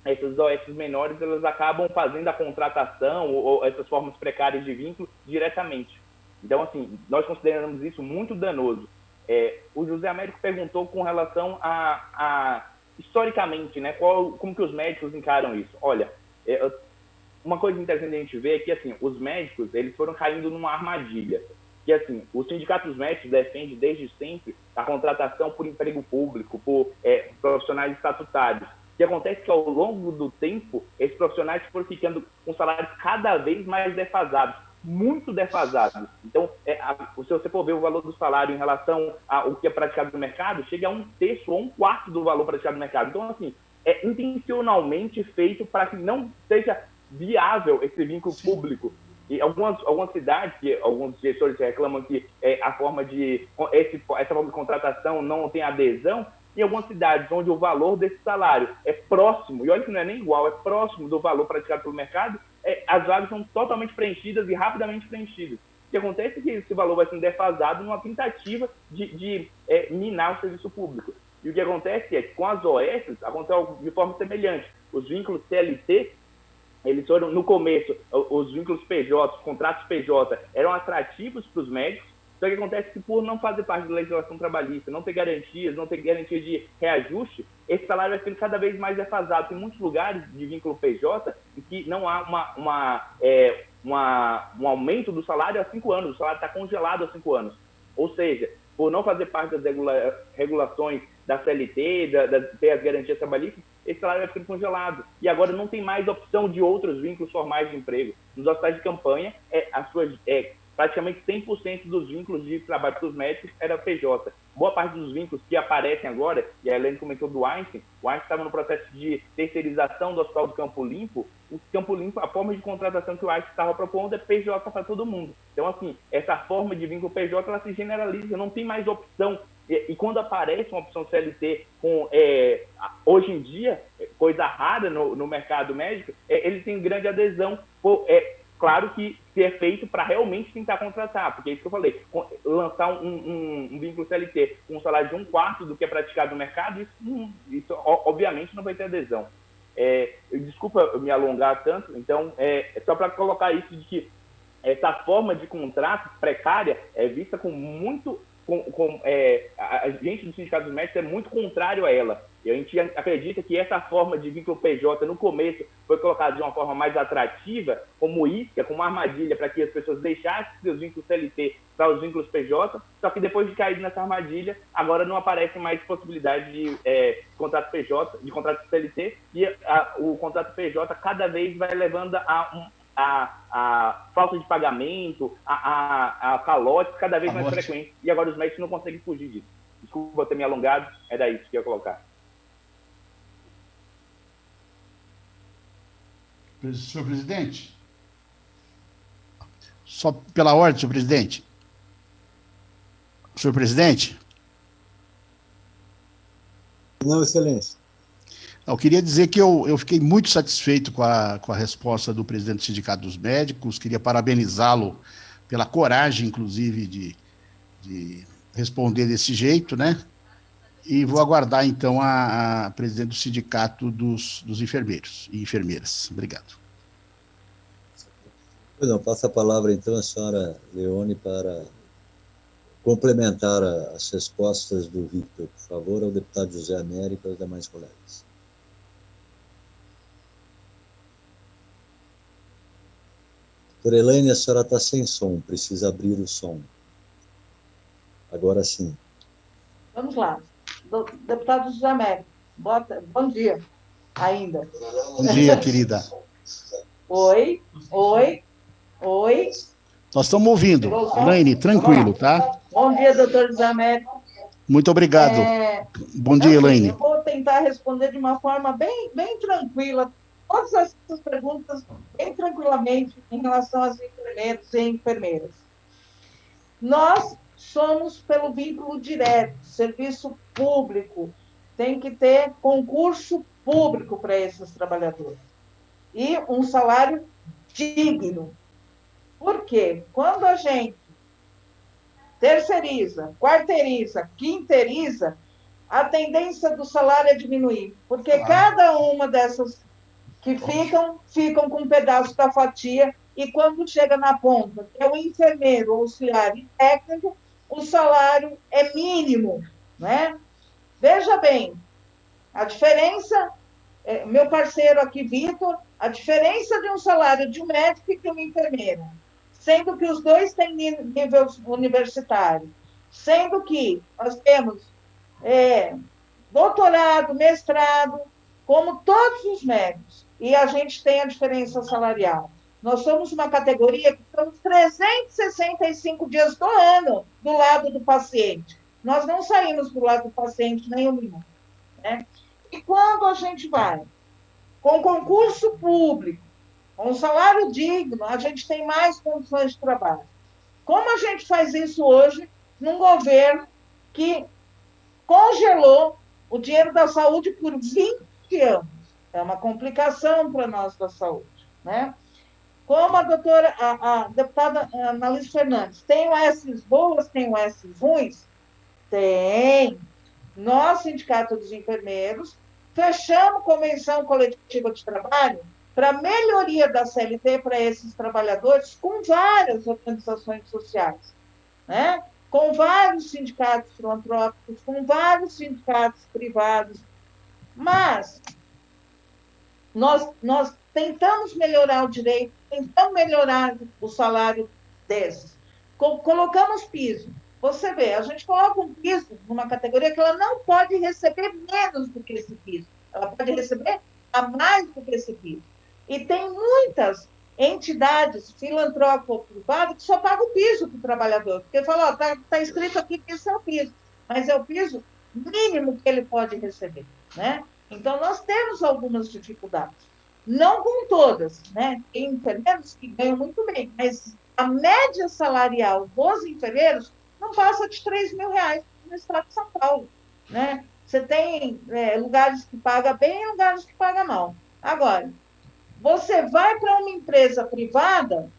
essas OS menores, elas acabam fazendo a contratação ou essas formas precárias de vínculo diretamente. Então, assim, nós consideramos isso muito danoso. O José Américo perguntou com relação historicamente, né, como que os médicos encaram isso. Olha, uma coisa interessante a gente ver é que, assim, os médicos, eles foram caindo numa armadilha. Que, assim, o Sindicato dos Médicos defende desde sempre a contratação por emprego público, por profissionais estatutários. O que acontece é que, ao longo do tempo, esses profissionais foram ficando com salários cada vez mais defasados, muito defasados. Então, se você for ver o valor do salário em relação ao que é praticado no mercado, chega a 1/3 ou 1/4 do valor praticado no mercado. Então, assim, é intencionalmente feito para que não seja viável esse vínculo público. E algumas cidades, que alguns gestores reclamam que essa forma de contratação não tem adesão, em algumas cidades onde o valor desse salário é próximo, e olha que não é nem igual, é próximo do valor praticado pelo mercado, as vagas são totalmente preenchidas e rapidamente preenchidas. O que acontece é que esse valor vai sendo defasado numa tentativa de minar o serviço público. E o que acontece é que com as OS acontece de forma semelhante. Os vínculos CLT, eles foram, no começo, os vínculos PJ, os contratos PJ, eram atrativos para os médicos, só que acontece que, por não fazer parte da legislação trabalhista, não ter garantias, não ter garantia de reajuste, esse salário vai sendo cada vez mais defasado. Tem muitos lugares de vínculo PJ em que não há um aumento do salário há 5 anos, o salário está congelado há 5 anos. Ou seja, por não fazer parte das regulações da CLT, ter as garantias trabalhistas, esse salário vai ficando congelado. E agora não tem mais opção de outros vínculos formais de emprego. Nos hospitais de campanha, praticamente 100% dos vínculos de trabalho para os médicos era PJ. Boa parte dos vínculos que aparecem agora, e a Helene comentou do Einstein, o Einstein estava no processo de terceirização do Hospital do Campo Limpo. O Campo Limpo, a forma de contratação que o Einstein estava propondo é PJ para todo mundo. Então, assim, essa forma de vínculo PJ, ela se generaliza, não tem mais opção. E quando aparece uma opção CLT hoje em dia, coisa rara no mercado médico, ele tem grande adesão. Claro que se é feito para realmente tentar contratar, porque é isso que eu falei, lançar um vínculo CLT com um salário de 1/4 do que é praticado no mercado, isso obviamente não vai ter adesão. Desculpa eu me alongar tanto, então, só para colocar isso de que essa forma de contrato precária é vista com muito... a gente do Sindicato dos Médicos é muito contrário a ela. E a gente acredita que essa forma de vínculo PJ no começo foi colocada de uma forma mais atrativa, como isca, como armadilha, para que as pessoas deixassem seus vínculos CLT para os vínculos PJ, só que depois de cair nessa armadilha, agora não aparece mais possibilidade de contrato PJ, de contrato CLT, e o contrato PJ cada vez vai levando a falta de pagamento, a calotes cada vez mais frequentes, e agora os médicos não conseguem fugir disso. Desculpa ter me alongado, era isso que eu ia colocar. Senhor presidente? Só pela ordem, senhor presidente. Senhor presidente? Não, excelência. Eu queria dizer que eu fiquei muito satisfeito com a resposta do presidente do Sindicato dos Médicos, queria parabenizá-lo pela coragem, inclusive, de responder desse jeito, né? E vou aguardar, então, a presidente do Sindicato dos Enfermeiros e Enfermeiras. Obrigado. Não, passa a palavra, então, à senhora Leone para complementar as respostas do Victor, por favor, ao deputado José Américo e aos demais colegas. Doutora Elaine, a senhora está sem som, precisa abrir o som. Agora sim. Vamos lá. Deputado José Américo, bom dia ainda. Bom dia, querida. Oi. Nós estamos ouvindo. Elaine, tranquilo, tá? Bom dia, doutor José Américo. Muito obrigado. Bom dia, Elaine. Eu vou tentar responder de uma forma bem tranquila todas essas perguntas bem tranquilamente em relação aos enfermeiros e enfermeiras. Nós somos pelo vínculo direto, serviço público, tem que ter concurso público para esses trabalhadores e um salário digno. Por quê? Quando a gente terceiriza, quarteiriza, quinteiriza, a tendência do salário é diminuir, porque cada uma dessas que ficam com um pedaço da fatia, e quando chega na ponta, que é o enfermeiro, auxiliar e técnico, o salário é mínimo, né? Veja bem, a diferença, meu parceiro aqui, Vitor, a diferença de um salário de um médico e de uma enfermeira, sendo que os dois têm nível universitário, sendo que nós temos doutorado, mestrado, como todos os médicos, e a gente tem a diferença salarial. Nós somos uma categoria que estamos 365 dias do ano do lado do paciente. Nós não saímos do lado do paciente nem um minuto, né? E quando a gente vai com concurso público, com um salário digno, a gente tem mais condições de trabalho. Como a gente faz isso hoje num governo que congelou o dinheiro da saúde por 20 anos? É uma complicação para nós da saúde, né? Como a deputada Analice Fernandes, tem OS boas, tem OS ruins? Tem. Nós, Sindicato dos Enfermeiros, fechamos convenção coletiva de trabalho para melhoria da CLT para esses trabalhadores com várias organizações sociais, né? Com vários sindicatos filantrópicos, com vários sindicatos privados, mas nós tentamos melhorar o direito, tentamos melhorar o salário desses. Colocamos piso. Você vê, a gente coloca um piso numa categoria que ela não pode receber menos do que esse piso. Ela pode receber a mais do que esse piso. E tem muitas entidades filantrópicas ou privadas que só pagam o piso para o trabalhador. Porque fala, tá escrito aqui que esse é o piso. Mas é o piso mínimo que ele pode receber, né? Então, nós temos algumas dificuldades. Não com todas, né? Tem enfermeiros que ganham muito bem, mas a média salarial dos enfermeiros não passa de R$3.000 no estado de São Paulo, né? Você tem lugares que pagam bem e lugares que pagam mal. Agora, você vai para uma empresa privada,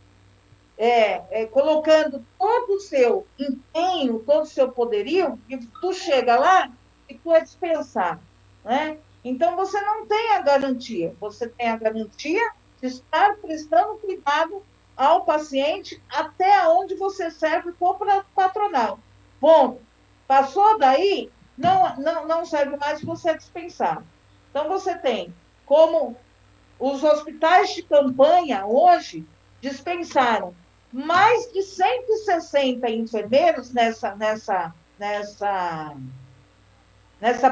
colocando todo o seu empenho, todo o seu poderio, e tu chega lá e tu é dispensado, né? Então, você não tem a garantia. Você tem a garantia de estar prestando cuidado ao paciente até onde você serve para o patronal. Ponto. Passou daí, não serve mais, você é dispensado. Então, você tem como os hospitais de campanha hoje dispensaram mais de 160 enfermeiros nessa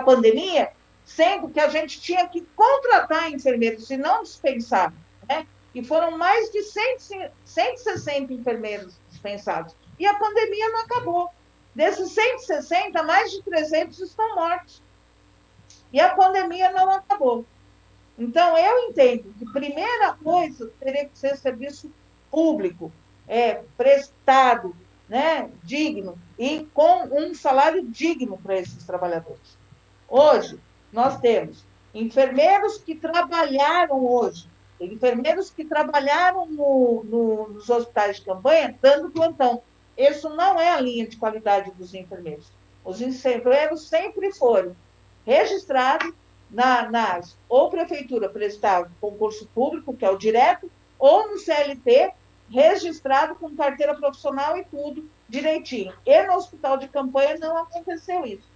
pandemia, sendo que a gente tinha que contratar enfermeiros e não dispensar, né? E foram mais de 160 enfermeiros dispensados. E a pandemia não acabou. Desses 160, mais de 300 estão mortos. E a pandemia não acabou. Então, eu entendo que a primeira coisa teria que ser serviço público, prestado, né, digno, e com um salário digno para esses trabalhadores. Hoje, nós temos enfermeiros que trabalharam hoje, enfermeiros que trabalharam nos hospitais de campanha dando plantão. Isso não é a linha de qualidade dos enfermeiros. Os enfermeiros sempre foram registrados ou prefeitura prestado concurso público, que é o direto, ou no CLT, registrado com carteira profissional e tudo direitinho. E no hospital de campanha não aconteceu isso.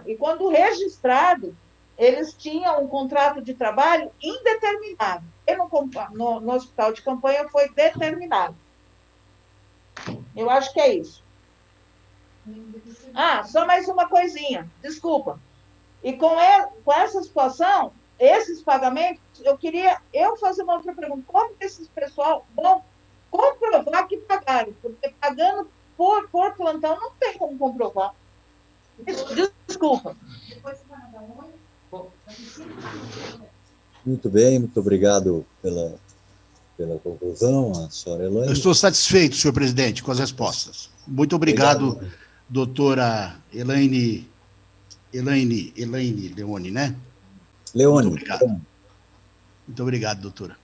E quando registrado, eles tinham um contrato de trabalho indeterminado. E no hospital de campanha foi determinado. Eu acho que é isso. Só mais uma coisinha, desculpa. E com essa situação, esses pagamentos, eu queria fazer uma outra pergunta. Como que esses pessoal vão comprovar que pagaram? Porque pagando por plantão não tem como comprovar. Desculpa. Muito bem, muito obrigado pela conclusão, a senhora Elaine. Eu estou satisfeito, senhor presidente, com as respostas. Muito obrigado, doutora Elaine Leone, né? Leone. Muito obrigado. Muito obrigado, doutora.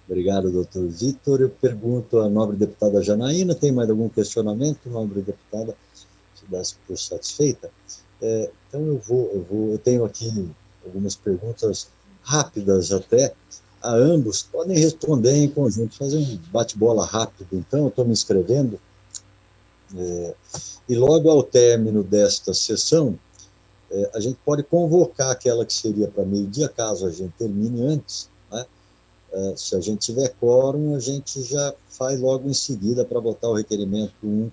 Obrigado, doutor Vitor. Eu pergunto à nobre deputada Janaína, tem mais algum questionamento, nobre deputada? Se desse por satisfeita. Então, eu tenho aqui algumas perguntas rápidas até a ambos. Podem responder em conjunto, fazer um bate-bola rápido. Então, eu estou me inscrevendo. E logo ao término desta sessão, a gente pode convocar aquela que seria para meio-dia, caso a gente termine antes, né? Se a gente tiver quórum, a gente já faz logo em seguida para votar o requerimento 1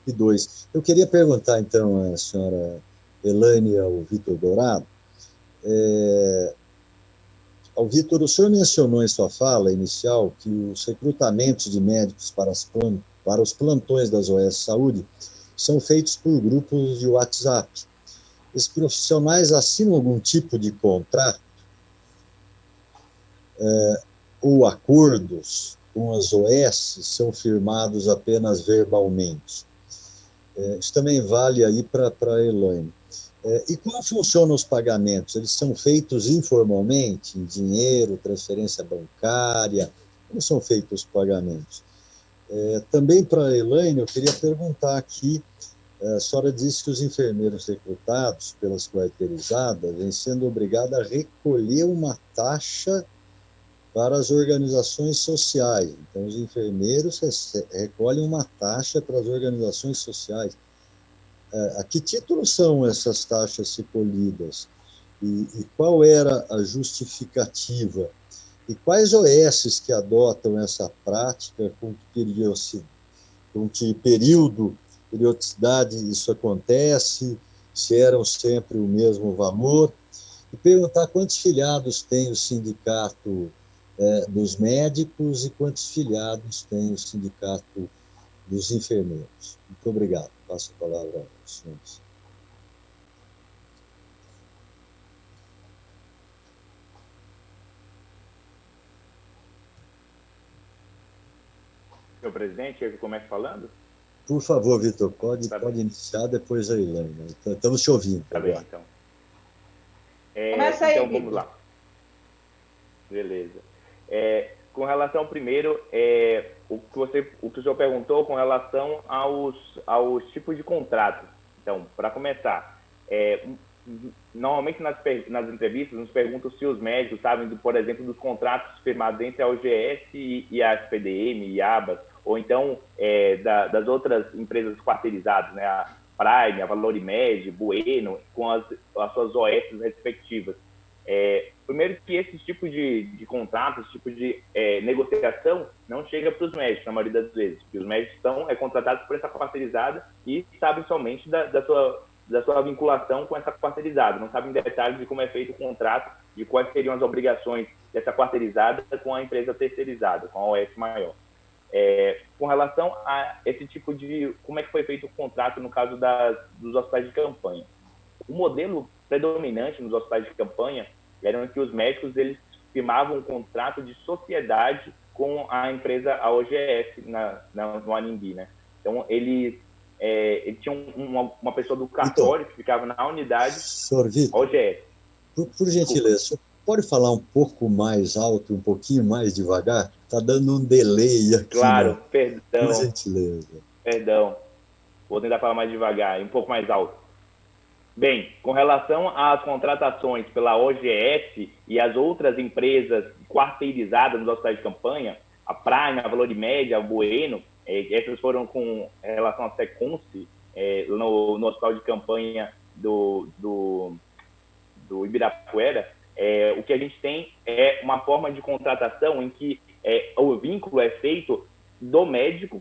e 2. Eu queria perguntar, então, à senhora Elaine e ao Vitor Dourado. Ao Vitor, o senhor mencionou em sua fala inicial que os recrutamentos de médicos para os plantões das OS Saúde são feitos por grupos de WhatsApp. Esses profissionais assinam algum tipo de contrato ou acordos com as OS são firmados apenas verbalmente? Isso também vale aí para a Elaine. E como funcionam os pagamentos? Eles são feitos informalmente, em dinheiro, transferência bancária? Como são feitos os pagamentos? Também para a Elaine, eu queria perguntar aqui, a senhora disse que os enfermeiros recrutados pelas quarteirizadas vêm sendo obrigados a recolher uma taxa para as organizações sociais. Então, os enfermeiros recolhem uma taxa para as organizações sociais. A que título são essas taxas recolhidas? E qual era a justificativa? E quais OS que adotam essa prática, com que periodicidade isso acontece, se eram sempre o mesmo valor? E perguntar quantos filiados tem o sindicato dos médicos e quantos filiados tem o sindicato dos enfermeiros. Muito obrigado. Passo a palavra aos senhores. Senhor presidente, eu começo falando? Por favor, Vitor, pode iniciar, depois a Elaine. Estamos te ouvindo. Tá bem, então. Começa aí, então, Vitor. vamos lá. Beleza. Com relação, primeiro, o que o senhor perguntou com relação aos tipos de contratos. Então, para começar, normalmente nas entrevistas nos perguntam se os médicos sabem, por exemplo, dos contratos firmados entre a OGS e a SPDM e a ABAS, ou então das outras empresas quarteirizadas, né, a Prime, a Valorimed, Bueno, com as suas OS respectivas. Primeiro que esse tipo de contrato, esse tipo de negociação não chega para os médicos, na maioria das vezes, porque os médicos são contratados por essa quarteirizada e sabem somente da sua vinculação com essa quarteirizada, não sabem detalhes de como é feito o contrato, de quais seriam as obrigações dessa quarteirizada com a empresa terceirizada, com a OS maior. Com relação a esse tipo de... como é que foi feito o contrato no caso dos hospitais de campanha. O modelo predominante nos hospitais de campanha era que os médicos eles firmavam um contrato de sociedade com a empresa, a OGS, no Anhembi, né? Então, ele tinha uma pessoa do cartório que ficava na unidade OGS. Por gentileza, o senhor pode falar um pouco mais alto, um pouquinho mais devagar? Está dando um delay aqui. Claro, perdão. Por gentileza. Perdão. Vou tentar falar mais devagar e um pouco mais alto. Bem, com relação às contratações pela OGS e as outras empresas quarteirizadas nos hospitais de campanha, a Prime, a Valorimed, a Bueno, essas foram com relação à Seconce, no hospital de campanha do Ibirapuera. O que a gente tem é uma forma de contratação em que o vínculo é feito do médico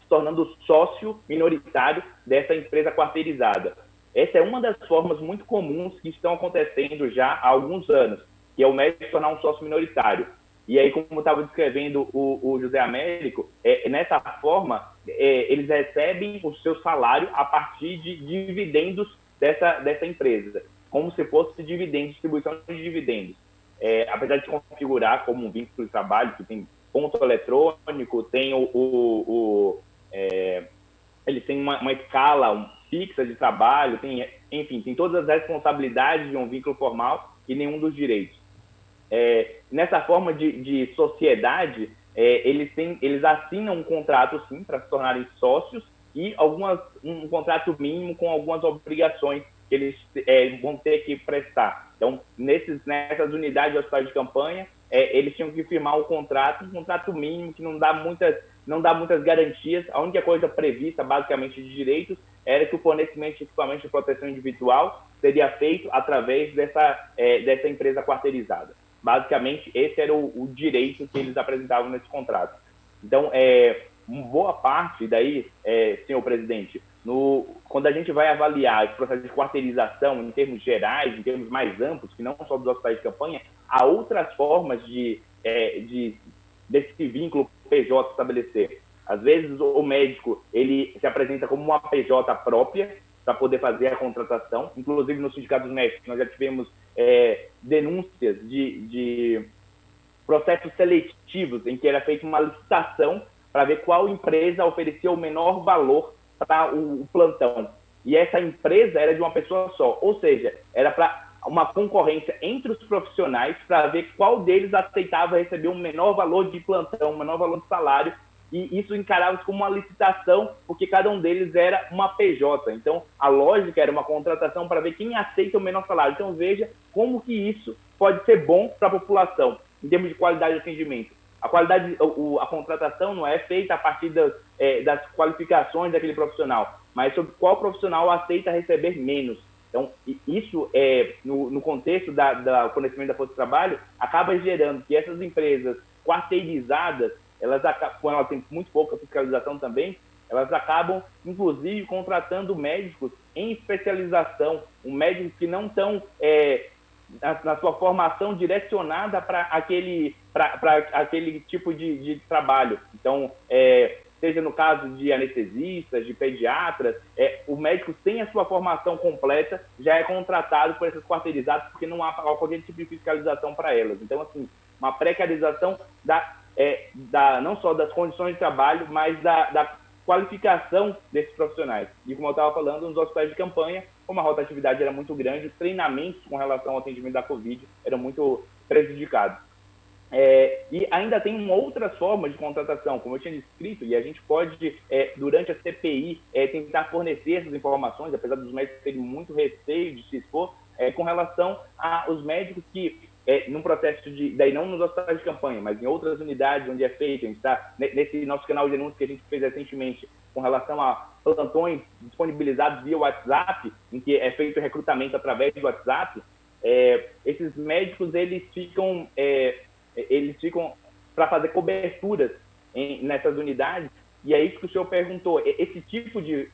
se tornando sócio minoritário dessa empresa quarteirizada. Essa é uma das formas muito comuns que estão acontecendo já há alguns anos, que é o médico se tornar um sócio minoritário. E aí, como estava descrevendo o José Américo, nessa forma, eles recebem o seu salário a partir de dividendos dessa empresa. como se fosse dividendos, distribuição de dividendos. Apesar de configurar como um vínculo de trabalho, que tem ponto eletrônico, tem eles têm uma escala fixa de trabalho, enfim, tem todas as responsabilidades de um vínculo formal e nenhum dos direitos. Nessa forma de sociedade, eles assinam um contrato, sim, para se tornarem sócios, e um contrato mínimo com algumas obrigações que eles vão ter que prestar. Então, nessas unidades de hospital de campanha, eles tinham que firmar um contrato mínimo que não dá muitas garantias. A única coisa prevista, basicamente, de direitos era que o fornecimento de equipamento de proteção individual seria feito através dessa empresa quarteirizada. Basicamente, esse era o direito que eles apresentavam nesse contrato. Então, uma boa parte daí, senhor presidente, quando a gente vai avaliar esse processo de quarteirização em termos gerais, em termos mais amplos, que não só dos hospitais de campanha, há outras formas desse vínculo PJ estabelecer. Às vezes, o médico ele se apresenta como uma PJ própria para poder fazer a contratação. Inclusive, no Sindicato dos Médicos, nós já tivemos denúncias de processos seletivos em que era feita uma licitação para ver qual empresa oferecia o menor valor para o plantão. E essa empresa era de uma pessoa só, ou seja, era para uma concorrência entre os profissionais para ver qual deles aceitava receber um menor valor de plantão, um menor valor de salário, e isso encarava-se como uma licitação, porque cada um deles era uma PJ. Então, a lógica era uma contratação para ver quem aceita o menor salário. Então, veja como que isso pode ser bom para a população, em termos de qualidade de atendimento. A contratação não é feita a partir das qualificações daquele profissional, mas sobre qual profissional aceita receber menos. Então, isso, no contexto do fornecimento da força de trabalho, acaba gerando que essas empresas quarteirizadas, quando elas têm muito pouca fiscalização também, elas acabam, inclusive, contratando médicos em especialização, médicos que não estão na sua formação direcionada para aquele tipo de trabalho. Então, seja no caso de anestesistas, de pediatras, o médico sem a sua formação completa já é contratado por essas quarteirizadas porque não há qualquer tipo de fiscalização para elas. Então, assim, uma precarização não só das condições de trabalho, mas da qualificação desses profissionais. E como eu estava falando, nos hospitais de campanha, como a rotatividade era muito grande, os treinamentos com relação ao atendimento da Covid eram muito prejudicados. E ainda tem outras formas de contratação, como eu tinha descrito, e a gente pode, durante a CPI, tentar fornecer essas informações, apesar dos médicos terem muito receio de se expor, com relação aos médicos que, num processo daí não nos hospitais de campanha, mas em outras unidades onde é feito, a gente está nesse nosso canal de denúncia que a gente fez recentemente, com relação a plantões disponibilizados via WhatsApp, em que é feito recrutamento através do WhatsApp, esses médicos, eles ficam para fazer coberturas nessas unidades, e é isso que o senhor perguntou. Esse tipo de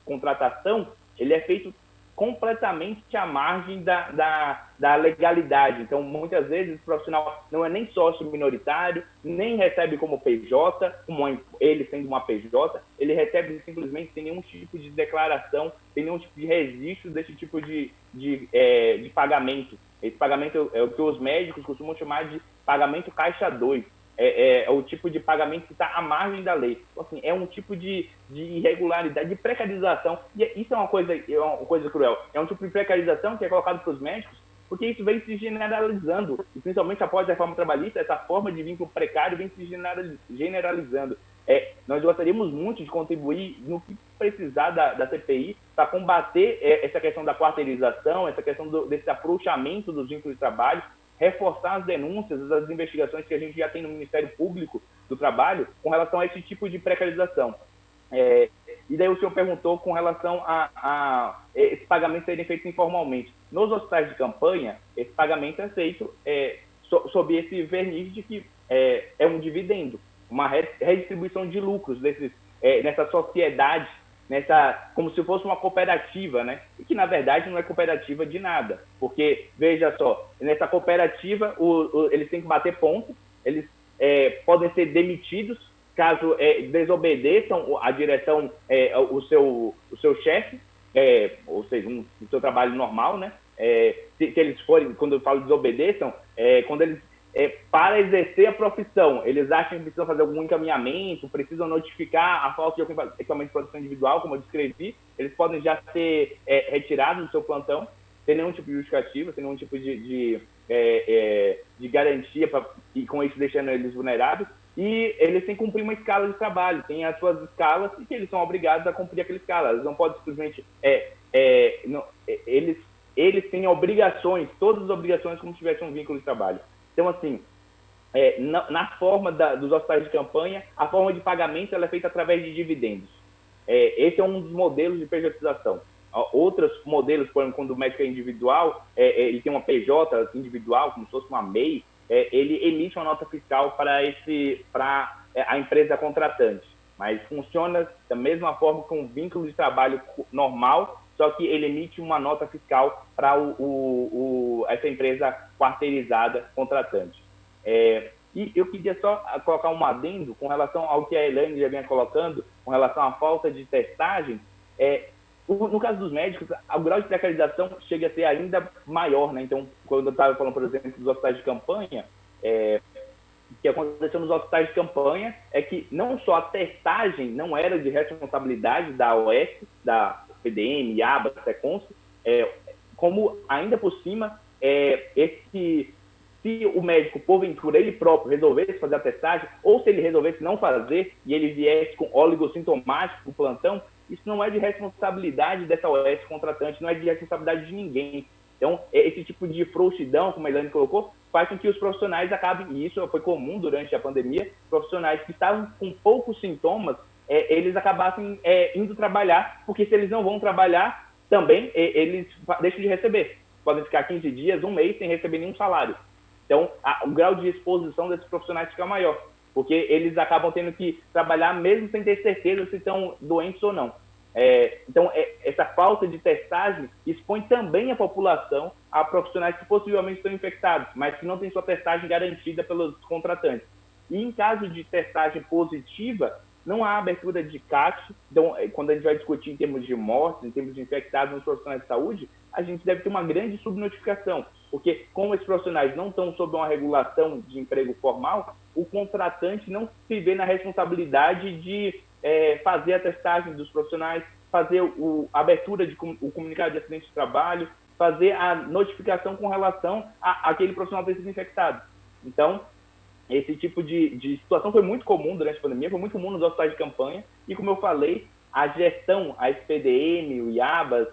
contratação, ele é feito completamente à margem da legalidade. Então, muitas vezes, o profissional não é nem sócio minoritário, nem recebe como PJ, como ele sendo uma PJ, ele recebe simplesmente sem nenhum tipo de declaração, sem nenhum tipo de registro desse tipo de pagamento. Esse pagamento é o que os médicos costumam chamar de pagamento caixa 2. É o tipo de pagamento que está à margem da lei. Então, assim, é um tipo de irregularidade, de precarização. E isso é uma coisa cruel. É um tipo de precarização que é colocado para os médicos, porque isso vem se generalizando. E principalmente após a reforma trabalhista, essa forma de vínculo precário vem se generalizando. Nós gostaríamos muito de contribuir no que precisar da CPI para combater essa questão da quarteirização, essa questão desse afrouxamento dos vínculos de trabalho, reforçar as denúncias, as investigações que a gente já tem no Ministério Público do Trabalho com relação a esse tipo de precarização. E daí o senhor perguntou com relação a esse pagamento serem feitos informalmente. Nos hospitais de campanha, esse pagamento é feito sob esse verniz de que é um dividendo, uma redistribuição de lucros nessa sociedade, como se fosse uma cooperativa, né? E que, na verdade, não é cooperativa de nada. Porque, veja só, nessa cooperativa, eles têm que bater ponto, eles podem ser demitidos caso desobedeçam a direção, o seu chefe, ou seja, o seu trabalho normal, né? se eles forem, quando eu falo desobedeçam, quando eles, para exercer a profissão, eles acham que precisam fazer algum encaminhamento, precisam notificar a falta de equipamento de proteção individual, como eu descrevi, eles podem já ser retirados do seu plantão, sem nenhum tipo de justificativa, sem nenhum tipo de garantia, e com isso deixando eles vulneráveis, e eles têm que cumprir uma escala de trabalho, tem as suas escalas, e que eles são obrigados a cumprir aquela escala, eles não podem simplesmente... Eles têm obrigações, todas as obrigações como se tivesse um vínculo de trabalho. Então, assim, na forma dos hospitais de campanha, a forma de pagamento ela é feita através de dividendos. Esse é um dos modelos de pejotização. Outros modelos, por exemplo, quando o médico é individual, ele tem uma PJ individual, como se fosse uma MEI, ele emite uma nota fiscal para a empresa contratante. Mas funciona da mesma forma que um vínculo de trabalho normal, só que ele emite uma nota fiscal para essa empresa quarteirizada contratante. E eu queria só colocar um adendo com relação ao que a Elaine já vinha colocando, com relação à falta de testagem. No caso dos médicos, o grau de precarização chega a ser ainda maior, né? Então, quando eu estava falando, por exemplo, dos hospitais de campanha, o que aconteceu nos hospitais de campanha é que não só a testagem não era de responsabilidade da OS, da PDM, IABA, SECONS, como ainda por cima, se o médico, porventura, ele próprio resolvesse fazer a testagem, ou se ele resolvesse não fazer e ele viesse com oligossintomático no plantão, isso não é de responsabilidade dessa OS contratante, não é de responsabilidade de ninguém. Então, esse tipo de frouxidão, como a Elaine colocou, faz com que os profissionais acabem, e isso foi comum durante a pandemia, profissionais que estavam com poucos sintomas, eles acabassem indo trabalhar, porque se eles não vão trabalhar, também eles deixam de receber. Podem ficar 15 dias, um mês, sem receber nenhum salário. Então, o grau de exposição desses profissionais fica maior, porque eles acabam tendo que trabalhar mesmo sem ter certeza se estão doentes ou não. Então, essa falta de testagem expõe também a população a profissionais que possivelmente estão infectados, mas que não têm sua testagem garantida pelos contratantes. E em caso de testagem positiva, não há abertura de CAT. Então, quando a gente vai discutir em termos de mortes, em termos de infectados nos profissionais de saúde, a gente deve ter uma grande subnotificação, porque como esses profissionais não estão sob uma regulação de emprego formal, o contratante não se vê na responsabilidade de fazer a testagem dos profissionais, fazer a abertura o comunicado de acidente de trabalho, fazer a notificação com relação àquele profissional ter sido infectado. Então, esse tipo de situação foi muito comum durante a pandemia, foi muito comum nos hospitais de campanha, e como eu falei, a gestão, a SPDM, o IABAS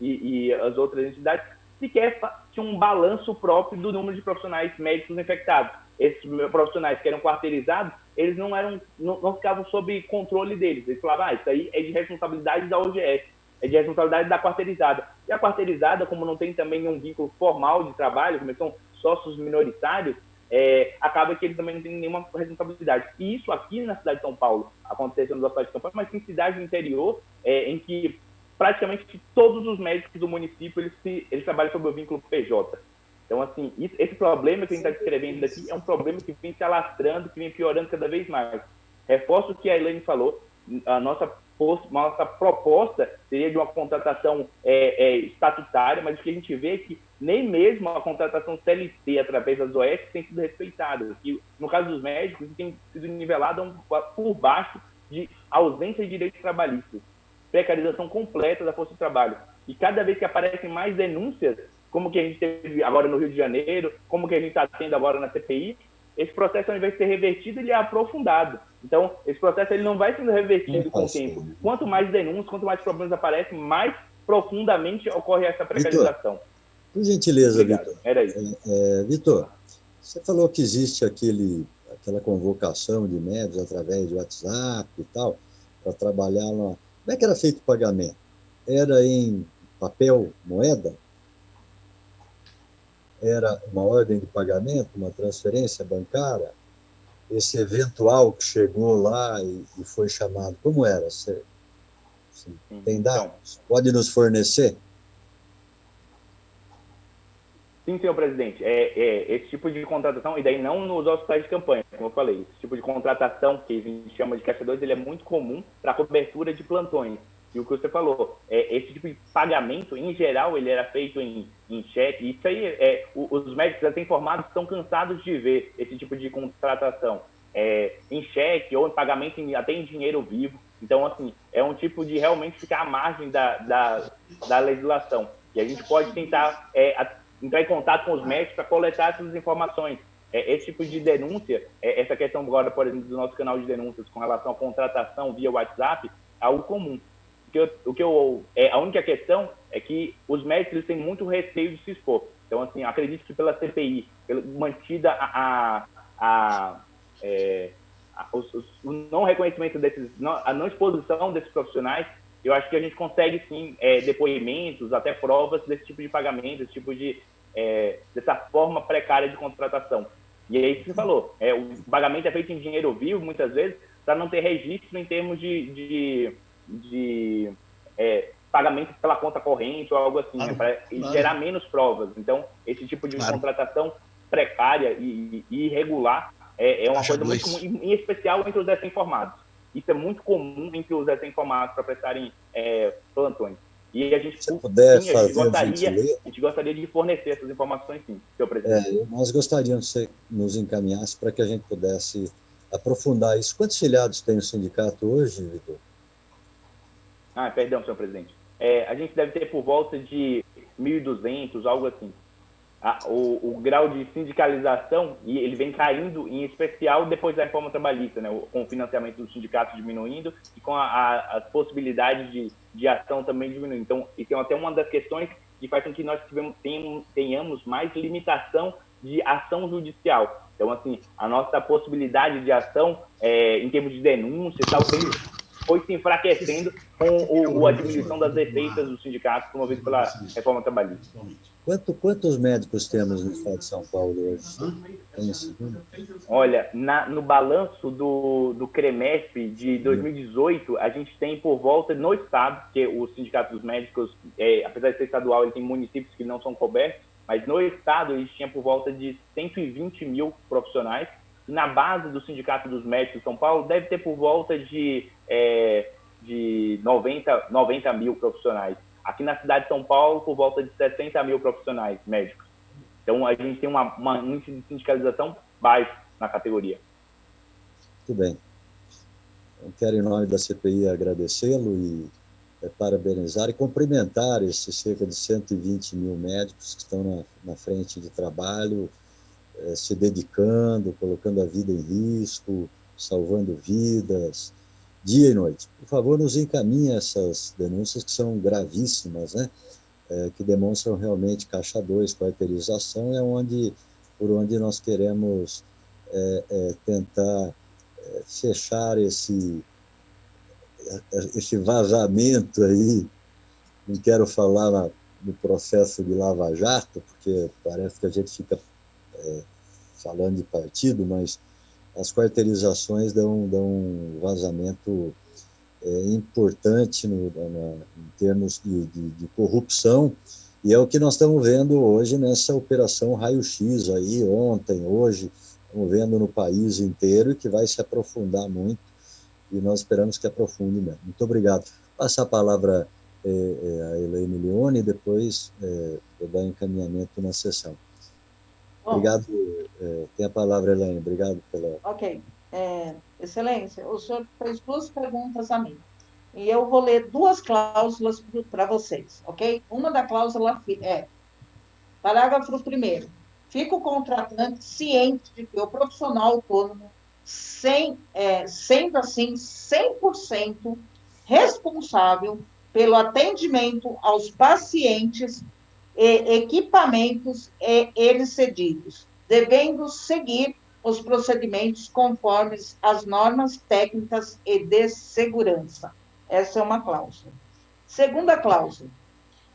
e as outras entidades, sequer tinham um balanço próprio do número de profissionais médicos infectados. Esses profissionais que eram quarteirizados, eles não ficavam sob controle deles. Eles falavam, isso aí é de responsabilidade da OGS, é de responsabilidade da quarteirizada. E a quarteirizada, como não tem também um vínculo formal de trabalho, como são sócios minoritários, acaba que eles também não têm nenhuma responsabilidade. E isso aqui na cidade de São Paulo aconteceu nos hospitais de campanha, mas tem cidades do interior em que praticamente todos os médicos do município eles trabalham sob o vínculo PJ. Então, assim, esse problema que a gente está descrevendo aqui é um problema que vem se alastrando, que vem piorando cada vez mais. Reforço o que a Elaine falou, a nossa proposta seria de uma contratação estatutária, mas o que a gente vê é que nem mesmo a contratação CLT através das OS tem sido respeitada. E, no caso dos médicos, tem sido nivelada por baixo de ausência de direitos trabalhistas, precarização completa da força de trabalho. E cada vez que aparecem mais denúncias, como que a gente teve agora no Rio de Janeiro, como que a gente está tendo agora na CPI, esse processo, ao invés de ser revertido, ele é aprofundado. Então, esse processo ele não vai sendo revertido com o tempo. Quanto mais denúncias, quanto mais problemas aparecem, mais profundamente ocorre essa precarização. Vitor, por gentileza, Obrigado. Vitor. Era isso. Vitor, você falou que existe aquela convocação de médicos através de WhatsApp e tal, para trabalhar lá. Como é que era feito o pagamento? Era em papel, moeda? Era uma ordem de pagamento, uma transferência bancária? Esse eventual que chegou lá e foi chamado, como era? Você tem dados? Pode nos fornecer? Sim, senhor presidente. Esse tipo de contratação, e daí não nos hospitais de campanha, como eu falei, esse tipo de contratação, que a gente chama de caixa 2, ele é muito comum para a cobertura de plantões. E o que você falou, esse tipo de pagamento, em geral, ele era feito em cheque. Isso aí, os médicos até informados estão cansados de ver esse tipo de contratação em cheque ou em pagamento até em dinheiro vivo. Então, assim, é um tipo de realmente ficar à margem da legislação. E a gente pode tentar entrar em contato com os médicos para coletar essas informações. Esse tipo de denúncia, essa questão agora, por exemplo, do nosso canal de denúncias com relação à contratação via WhatsApp, é algo comum. A única questão é que os médicos eles têm muito receio de se expor. Então, assim, acredito que pela CPI, mantida o não reconhecimento a não exposição desses profissionais, eu acho que a gente consegue, sim, depoimentos, até provas desse tipo de pagamento, desse tipo dessa forma precária de contratação. E é isso que você falou. O pagamento é feito em dinheiro vivo, muitas vezes, para não ter registro em termos de pagamento pela conta corrente ou algo assim, para gerar menos provas. Então, esse tipo de contratação precária e irregular é uma coisa muito comum, em especial entre os recém-formados. Isso é muito comum entre os recém-formados para prestarem plantões. E a gente, a gente gostaria de fornecer essas informações, sim, senhor presidente. Nós gostaríamos que você nos encaminhasse para que a gente pudesse aprofundar isso. Quantos filiados tem o sindicato hoje, Vitor? Perdão, senhor presidente. A gente deve ter por volta de 1.200, algo assim. O grau de sindicalização, e ele vem caindo, em especial depois da reforma trabalhista, né, com o financiamento dos sindicatos diminuindo e com as possibilidades de ação também diminuindo. Então, isso é até uma das questões que faz com que nós tenhamos mais limitação de ação judicial. Então, assim, a nossa possibilidade de ação em termos de denúncia e tal, foi se enfraquecendo com a diminuição das receitas dos sindicatos promovidos pela reforma trabalhista. Quantos médicos temos no estado de São Paulo hoje? Olha, no balanço do CREMESP de 2018, a gente tem por volta, no estado, porque o Sindicato dos Médicos, apesar de ser estadual, ele tem municípios que não são cobertos, mas no estado ele tinha por volta de 120 mil profissionais. Na base do Sindicato dos Médicos de São Paulo, deve ter por volta de 90 mil profissionais. Aqui na cidade de São Paulo, por volta de 60 mil profissionais médicos. Então, a gente tem um índice de sindicalização baixo na categoria. Muito bem. Eu quero, em nome da CPI, agradecê-lo e parabenizar e cumprimentar esses cerca de 120 mil médicos que estão na frente de trabalho, se dedicando, colocando a vida em risco, salvando vidas, dia e noite. Por favor, nos encaminhe essas denúncias que são gravíssimas, né? Que demonstram realmente caixa 2, quarteirização, por onde nós queremos tentar fechar esse vazamento aí. Não quero falar no processo de Lava Jato, porque parece que a gente fica falando de partido, mas as quarteirizações dão um vazamento importante em termos de corrupção, e é o que nós estamos vendo hoje nessa operação Raio-X aí, ontem, hoje, estamos vendo no país inteiro e que vai se aprofundar muito, e nós esperamos que aprofunde mesmo. Muito obrigado. Passar a palavra a Elaine Leone e depois vou dar encaminhamento na sessão. Obrigado. Tem a palavra, Elaine. Obrigado pela... Ok. Excelência, o senhor fez duas perguntas a mim. E eu vou ler duas cláusulas para vocês, ok? Uma da cláusula parágrafo 1º. Fica o contratante ciente de que o profissional autônomo, sendo assim, 100% responsável pelo atendimento aos pacientes e equipamentos eles cedidos, devendo seguir os procedimentos conforme as normas técnicas e de segurança. Essa é uma cláusula. Segunda cláusula.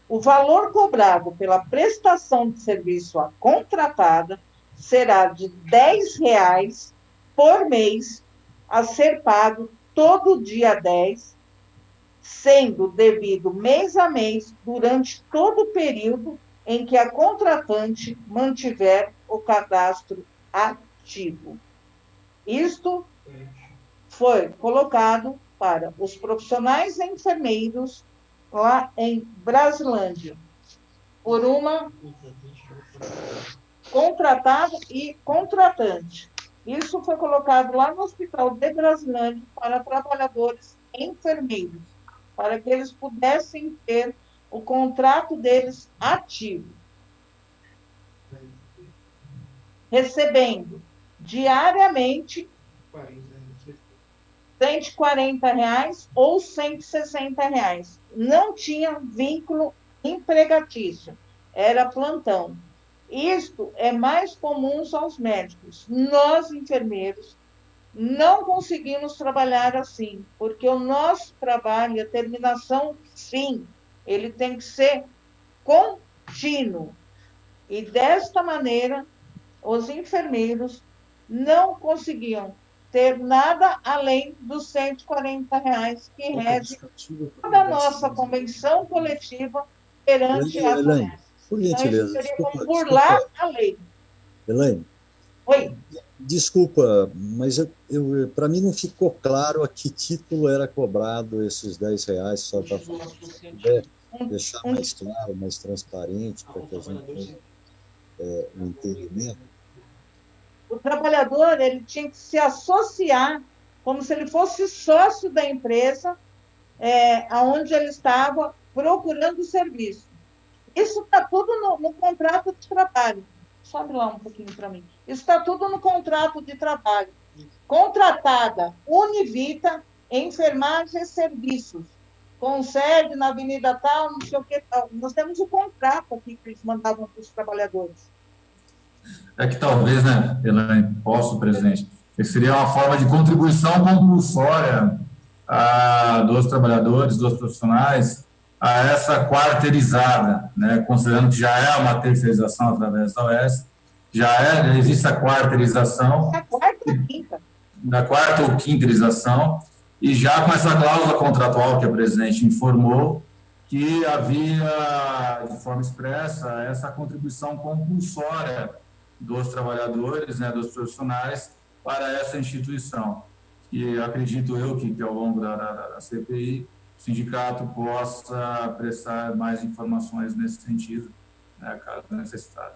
O valor cobrado pela prestação de serviço a contratada será de R$10 por mês, a ser pago todo dia 10, sendo devido mês a mês durante todo o período em que a contratante mantiver o cadastro ativo. Isto foi colocado para os profissionais e enfermeiros lá em Brasilândia, por uma contratada e contratante. Isso foi colocado lá no Hospital de Brasilândia para trabalhadores enfermeiros, para que eles pudessem ter o contrato deles ativo, recebendo diariamente R$140 ou R$160. Não tinha vínculo empregatício, era plantão. Isto é mais comum aos médicos. Nós, enfermeiros, não conseguimos trabalhar assim, porque o nosso trabalho, a terminação, sim, ele tem que ser contínuo. E desta maneira, os enfermeiros não conseguiam ter nada além dos R$140 que rege toda a nossa convenção coletiva perante a Elaine, por gentileza, então, desculpa, como burlar a lei. Elaine, oi. Desculpa, mas para mim não ficou claro a que título era cobrado esses R$10, só para deixar mais claro, mais transparente, para que a gente tenha um entendimento. O trabalhador ele tinha que se associar como se ele fosse sócio da empresa aonde ele estava procurando o serviço. Isso está tudo no contrato de trabalho. Sobe lá um pouquinho para mim. Isso está tudo no contrato de trabalho. Contratada Univita, enfermagem e serviços. Com sede na Avenida tal, não sei o que tal. Nós temos o contrato aqui que eles mandavam para os trabalhadores. É que talvez, né, Elaine, presidente, que seria uma forma de contribuição compulsória dos trabalhadores, dos profissionais, a essa quarteirizada, né, considerando que já é uma terceirização através da OS, já existe a quarteirização, da quarta ou quinteirização, e já com essa cláusula contratual que a presidente informou, que havia, de forma expressa, essa contribuição compulsória dos trabalhadores, né, dos profissionais, para essa instituição. E acredito eu que ao longo da CPI, o sindicato possa prestar mais informações nesse sentido, né, caso necessário.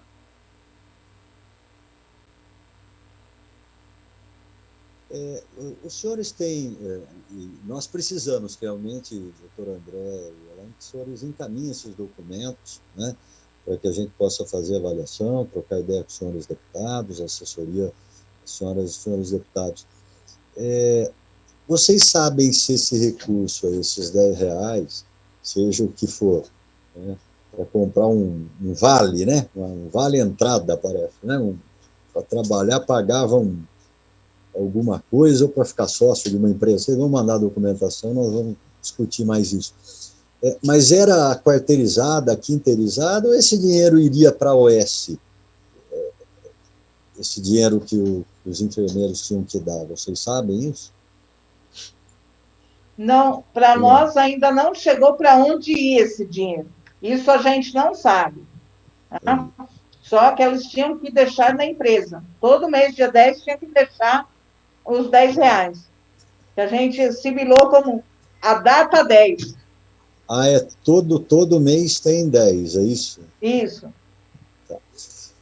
Os senhores têm, nós precisamos realmente, doutor André e Elaine, que os senhores encaminhem esses documentos, né, para que a gente possa fazer avaliação, trocar ideia com os senhores deputados, assessoria, senhoras e senhores deputados. Vocês sabem se esse recurso, esses R$10, seja o que for, né, para comprar um vale, né, um vale entrada, parece, né, para trabalhar pagavam alguma coisa ou para ficar sócio de uma empresa. Vocês vão mandar a documentação, nós vamos discutir mais isso. Mas era quarteirizada, quinteirizada, ou esse dinheiro iria para a OS? Esse dinheiro que os enfermeiros tinham que dar, vocês sabem isso? Não, para nós ainda não chegou para onde ia esse dinheiro. Isso a gente não sabe. Tá? Só que eles tinham que deixar na empresa. Todo mês, dia 10, tinha que deixar os R$10. Que a gente simulou como a data 10. Todo mês tem 10, é isso? Isso. Tá.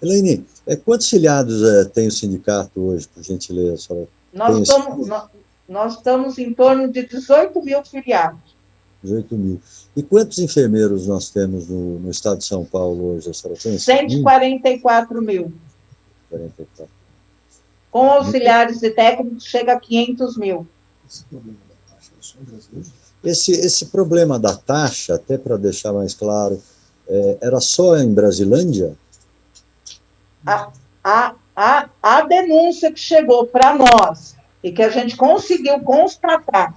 Elaine, quantos filiados tem o sindicato hoje, por gentileza? Nós estamos em torno de 18 mil filiados. 18 mil. E quantos enfermeiros nós temos no estado de São Paulo hoje? A senhora tem 144 mil. 44. Com auxiliares e técnicos, chega a 500 mil. Esse problema da taxa, até para deixar mais claro, era só em Brasilândia? A denúncia que chegou para nós e que a gente conseguiu constatar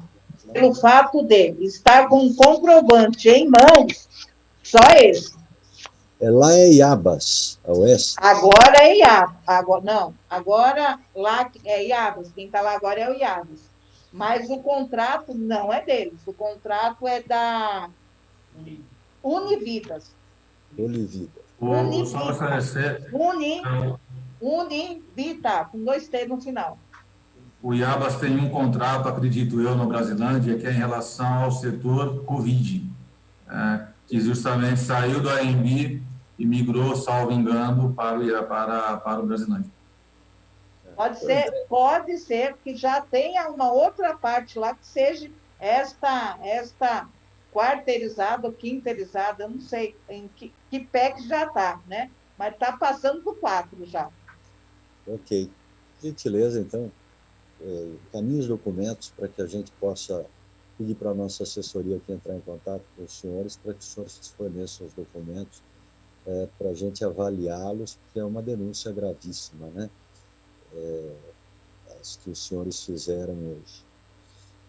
pelo fato de estar com um comprovante em mãos, só esse. Lá é Iabas, a OS? Agora é Iabas. Agora lá é Iabas. Quem está lá agora é o Iabas. Mas o contrato não é deles. O contrato é da Unividas. Univita, com 2 T no final. o Iabas tem um contrato, acredito eu, no Brasilândia, que é em relação ao setor Covid, que justamente saiu do AMB e migrou, salvo engano, para o Brasilândia. Pode ser que já tenha uma outra parte lá que seja esta quarteirizada ou quinterizada, eu não sei em que pé que já está, né? Mas está passando por 4 já. Ok. Gentileza, então, encaminhe os documentos para que a gente possa pedir para a nossa assessoria aqui entrar em contato com os senhores, para que os senhores forneçam os documentos para a gente avaliá-los, porque é uma denúncia gravíssima, né? As que os senhores fizeram hoje.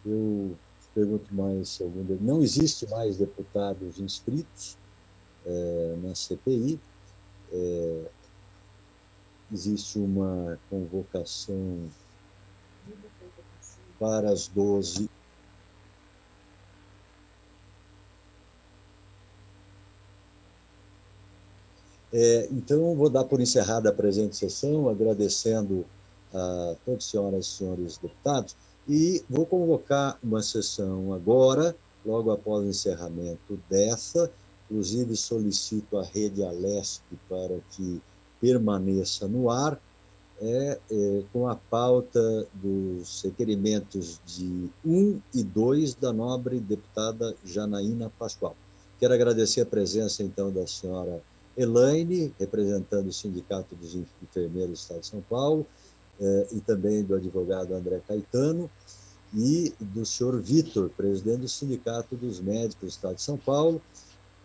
Eu pergunto mais se não existe mais deputados inscritos na CPI. Existe uma convocação para as 12. Então, vou dar por encerrada a presente sessão, agradecendo a todas as senhoras e senhores deputados, e vou convocar uma sessão agora, logo após o encerramento dessa. Inclusive, solicito à Rede Alesp para que permaneça no ar, com a pauta dos requerimentos de 1 e 2 da nobre deputada Janaína Pascoal. Quero agradecer a presença, então, da senhora Elaine, representando o Sindicato dos Enfermeiros do Estado de São Paulo, e também do advogado André Caetano, e do senhor Vitor, presidente do Sindicato dos Médicos do Estado de São Paulo.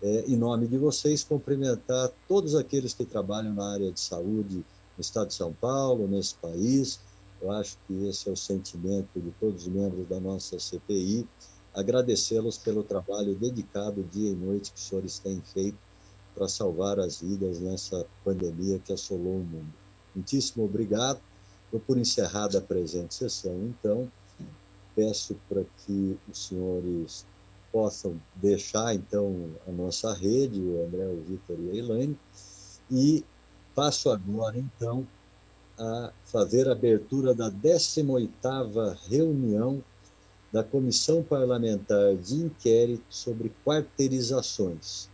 Em nome de vocês, cumprimentar todos aqueles que trabalham na área de saúde no Estado de São Paulo, nesse país. Eu acho que esse é o sentimento de todos os membros da nossa CPI. Agradecê-los pelo trabalho dedicado dia e noite que os senhores têm feito para salvar as vidas nessa pandemia que assolou o mundo. Muitíssimo obrigado. Dou por encerrada a presente sessão, então. Peço para que os senhores possam deixar, então, a nossa rede, o André, o Vitor e a Elaine, e passo agora, então, a fazer a abertura da 18ª reunião da Comissão Parlamentar de Inquérito sobre Quarteirizações.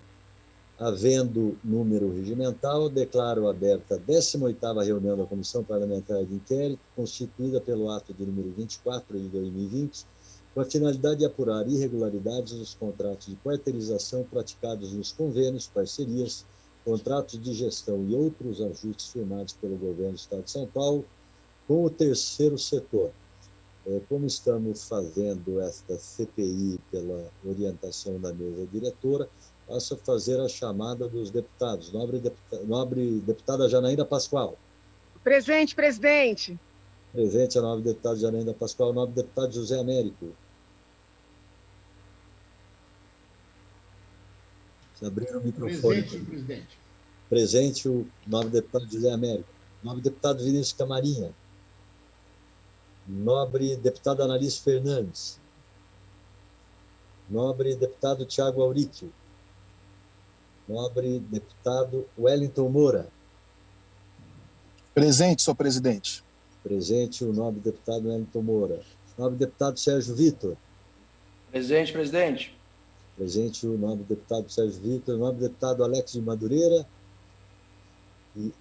Havendo número regimental, declaro aberta a 18ª reunião da Comissão Parlamentar de Inquérito, constituída pelo ato de número 24 de 2020, com a finalidade de apurar irregularidades nos contratos de quarteirização praticados nos convênios, parcerias, contratos de gestão e outros ajustes firmados pelo Governo do Estado de São Paulo com o terceiro setor. Como estamos fazendo esta CPI pela orientação da mesa diretora, passo a fazer a chamada dos deputados. Nobre deputada Janaína Pascoal. Presente, presidente. Presente a nobre deputada Janaína Pascoal. Nobre deputado José Américo. Se abrir o microfone. Presente, presidente. Presente o nobre deputado José Américo. Nobre deputado Vinícius Camarinha. Nobre deputado Analice Fernandes. Nobre deputado Tiago Auríquio. Nobre deputado Wellington Moura. Presente, senhor presidente. Presente o nobre deputado Wellington Moura. Nobre deputado Sérgio Vitor. Presente, presidente. Presente o nobre deputado Sérgio Vitor. Nobre deputado Alex de Madureira. E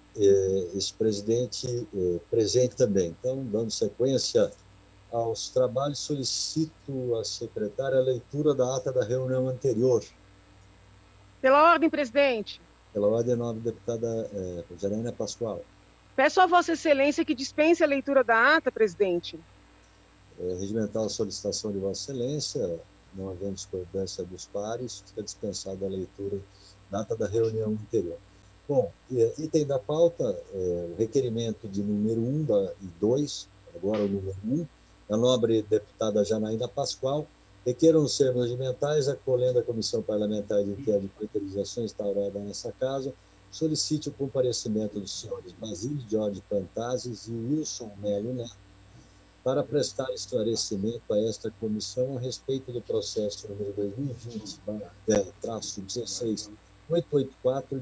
ex-presidente presente também. Então, dando sequência aos trabalhos, solicito à secretária a leitura da ata da reunião anterior. Pela ordem, presidente. Pela ordem, nobre deputada Janaína Pascoal. Peço a Vossa Excelência que dispense a leitura da ata, presidente. Regimental a solicitação de Vossa Excelência, não havendo discordância dos pares, fica dispensada a leitura da ata da reunião anterior. Bom, item da pauta, o requerimento de número 1 e 2, agora o número 1, da nobre deputada Janaína Pascoal, requeram os termos regimentais, acolhendo a Comissão Parlamentar de Inquérito de Quarteirizações instaurada nessa casa, solicite o comparecimento dos senhores Basílio Jorge Pantazes e Wilson Melo Neto para prestar esclarecimento a esta comissão a respeito do processo número 2020-16-884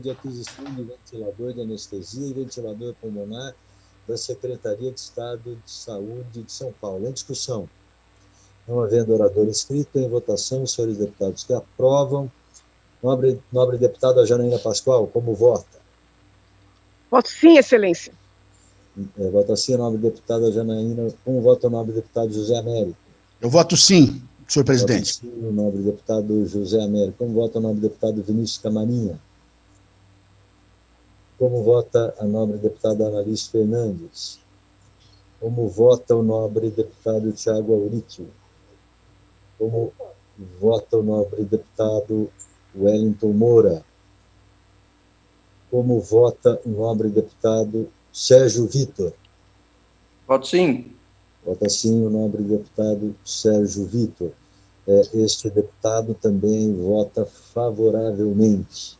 de aquisição de ventilador de anestesia e ventilador pulmonar da Secretaria de Estado de Saúde de São Paulo. Em discussão. Não havendo orador inscrito, em votação, os senhores deputados que aprovam. Nobre deputada Janaína Pascoal, como vota? Voto sim, excelência. Vota sim, nobre deputada Janaína. Como vota o nobre deputado José Américo? Eu voto sim, senhor presidente. Voto sim, o nobre deputado José Américo. Como vota o nobre deputado Vinícius Camarinha? Como vota a nobre deputada Analice Fernandes? Como vota o nobre deputado Tiago Auríquio? Como vota o nobre deputado Wellington Moura? Como vota o nobre deputado Sérgio Vitor? Voto sim. Vota sim o nobre deputado Sérgio Vitor. Este deputado também vota favoravelmente.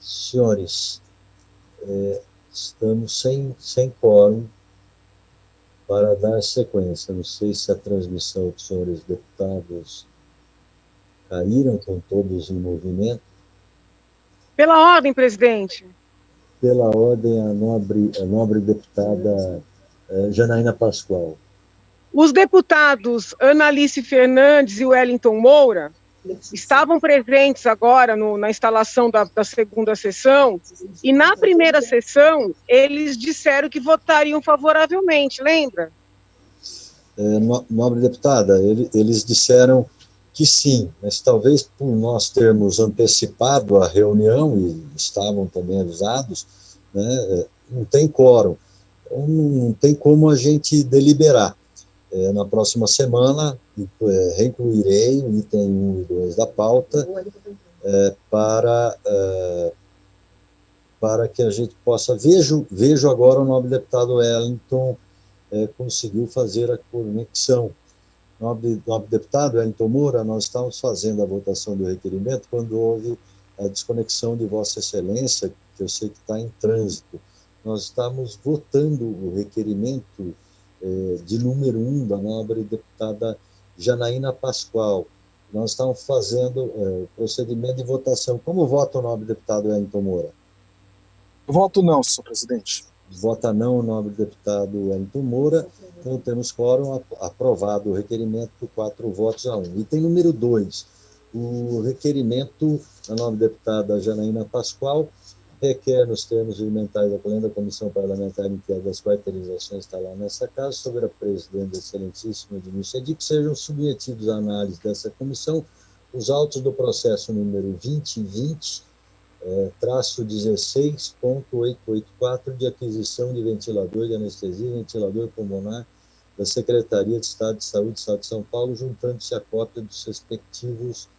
Senhores, estamos sem quórum para dar sequência. Não sei se a transmissão dos senhores deputados caíram, estão todos em movimento. Pela ordem, presidente. Pela ordem, a nobre deputada Janaína Pascoal. Os deputados Analice Fernandes e Wellington Moura estavam presentes agora na instalação da segunda sessão, e na primeira sessão eles disseram que votariam favoravelmente, lembra? Nobre deputada, eles disseram que sim, mas talvez por nós termos antecipado a reunião, e estavam também avisados, né, não tem quórum, então não tem como a gente deliberar. Na próxima semana, reincluirei o item 1 e 2 da pauta para que a gente possa... Vejo agora o nobre deputado Wellington conseguiu fazer a conexão. Nobre deputado Wellington Moura, nós estávamos fazendo a votação do requerimento quando houve a desconexão de Vossa Excelência, que eu sei que está em trânsito. Nós estamos votando o requerimento de número 1 da nobre deputada Janaína Pascoal. Nós estamos fazendo o procedimento de votação. Como vota o nobre deputado Wellington Moura? Eu voto não, senhor presidente. Vota não o nobre deputado Wellington Moura. Então, temos quórum, aprovado o requerimento por 4 votos a 1. Item número 2, o requerimento da nobre deputada Janaína Pascoal requer, nos termos regimentais da Plena da Comissão Parlamentar Inquérito das Quarteirizações está lá nessa casa, sobre a presidente excelentíssima Denise Edi, que sejam submetidos à análise dessa comissão os autos do processo número 2020-16.884 de aquisição de ventilador de anestesia e ventilador pulmonar da Secretaria de Estado de Saúde do Estado de São Paulo, juntando-se a cópia dos respectivos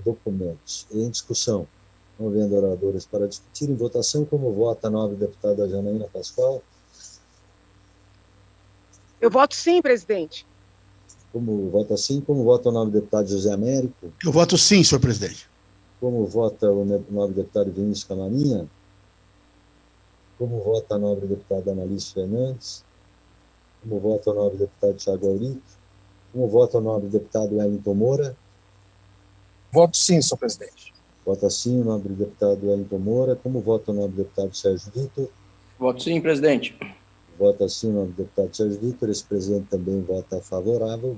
documentos. Em discussão. Não havendo oradores para discutir. Em votação, como vota a nobre deputada Janaína Pascoal? Eu voto sim, presidente. Como vota sim? Como vota o nobre deputado José Américo? Eu voto sim, senhor presidente. Como vota o nobre deputado Vinícius Camarinha? Como vota a nobre deputada Analice Fernandes? Como vota o nobre deputado Tiago Auríquio? Como vota o nobre deputado Wellington Moura? Voto sim, senhor presidente. Vota sim o nobre deputado Wellington Moura. Como vota o nobre deputado Sérgio Vitor? Voto sim, presidente. Vota sim o nobre deputado Sérgio Vitor. Esse presidente também vota favorável.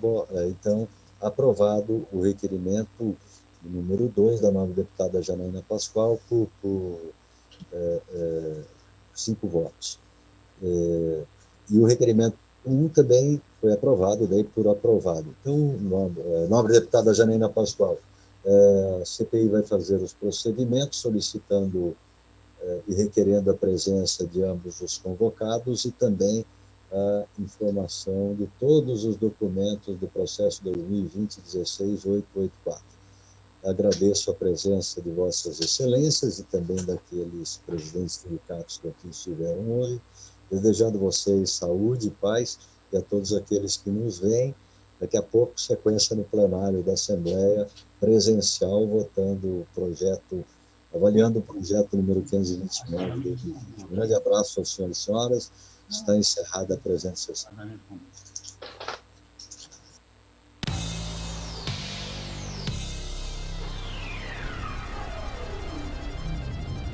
Então, aprovado o requerimento número 2 da nobre deputada Janaína Pascoal por 5 votos. E o requerimento 1 também foi aprovado, daí por aprovado. Então, nobre deputada Janaína Pascoal, a CPI vai fazer os procedimentos, solicitando e requerendo a presença de ambos os convocados e também a informação de todos os documentos do processo 2020-16-884. Agradeço a presença de Vossas Excelências e também daqueles presidentes sindicatos que aqui estiveram hoje, desejando vocês saúde e paz, e a todos aqueles que nos veem. Daqui a pouco, sequência no plenário da Assembleia, presencial, votando o projeto, avaliando o projeto número 529 de 2020. Um grande abraço aos senhores e senhoras. Está encerrada a presente sessão.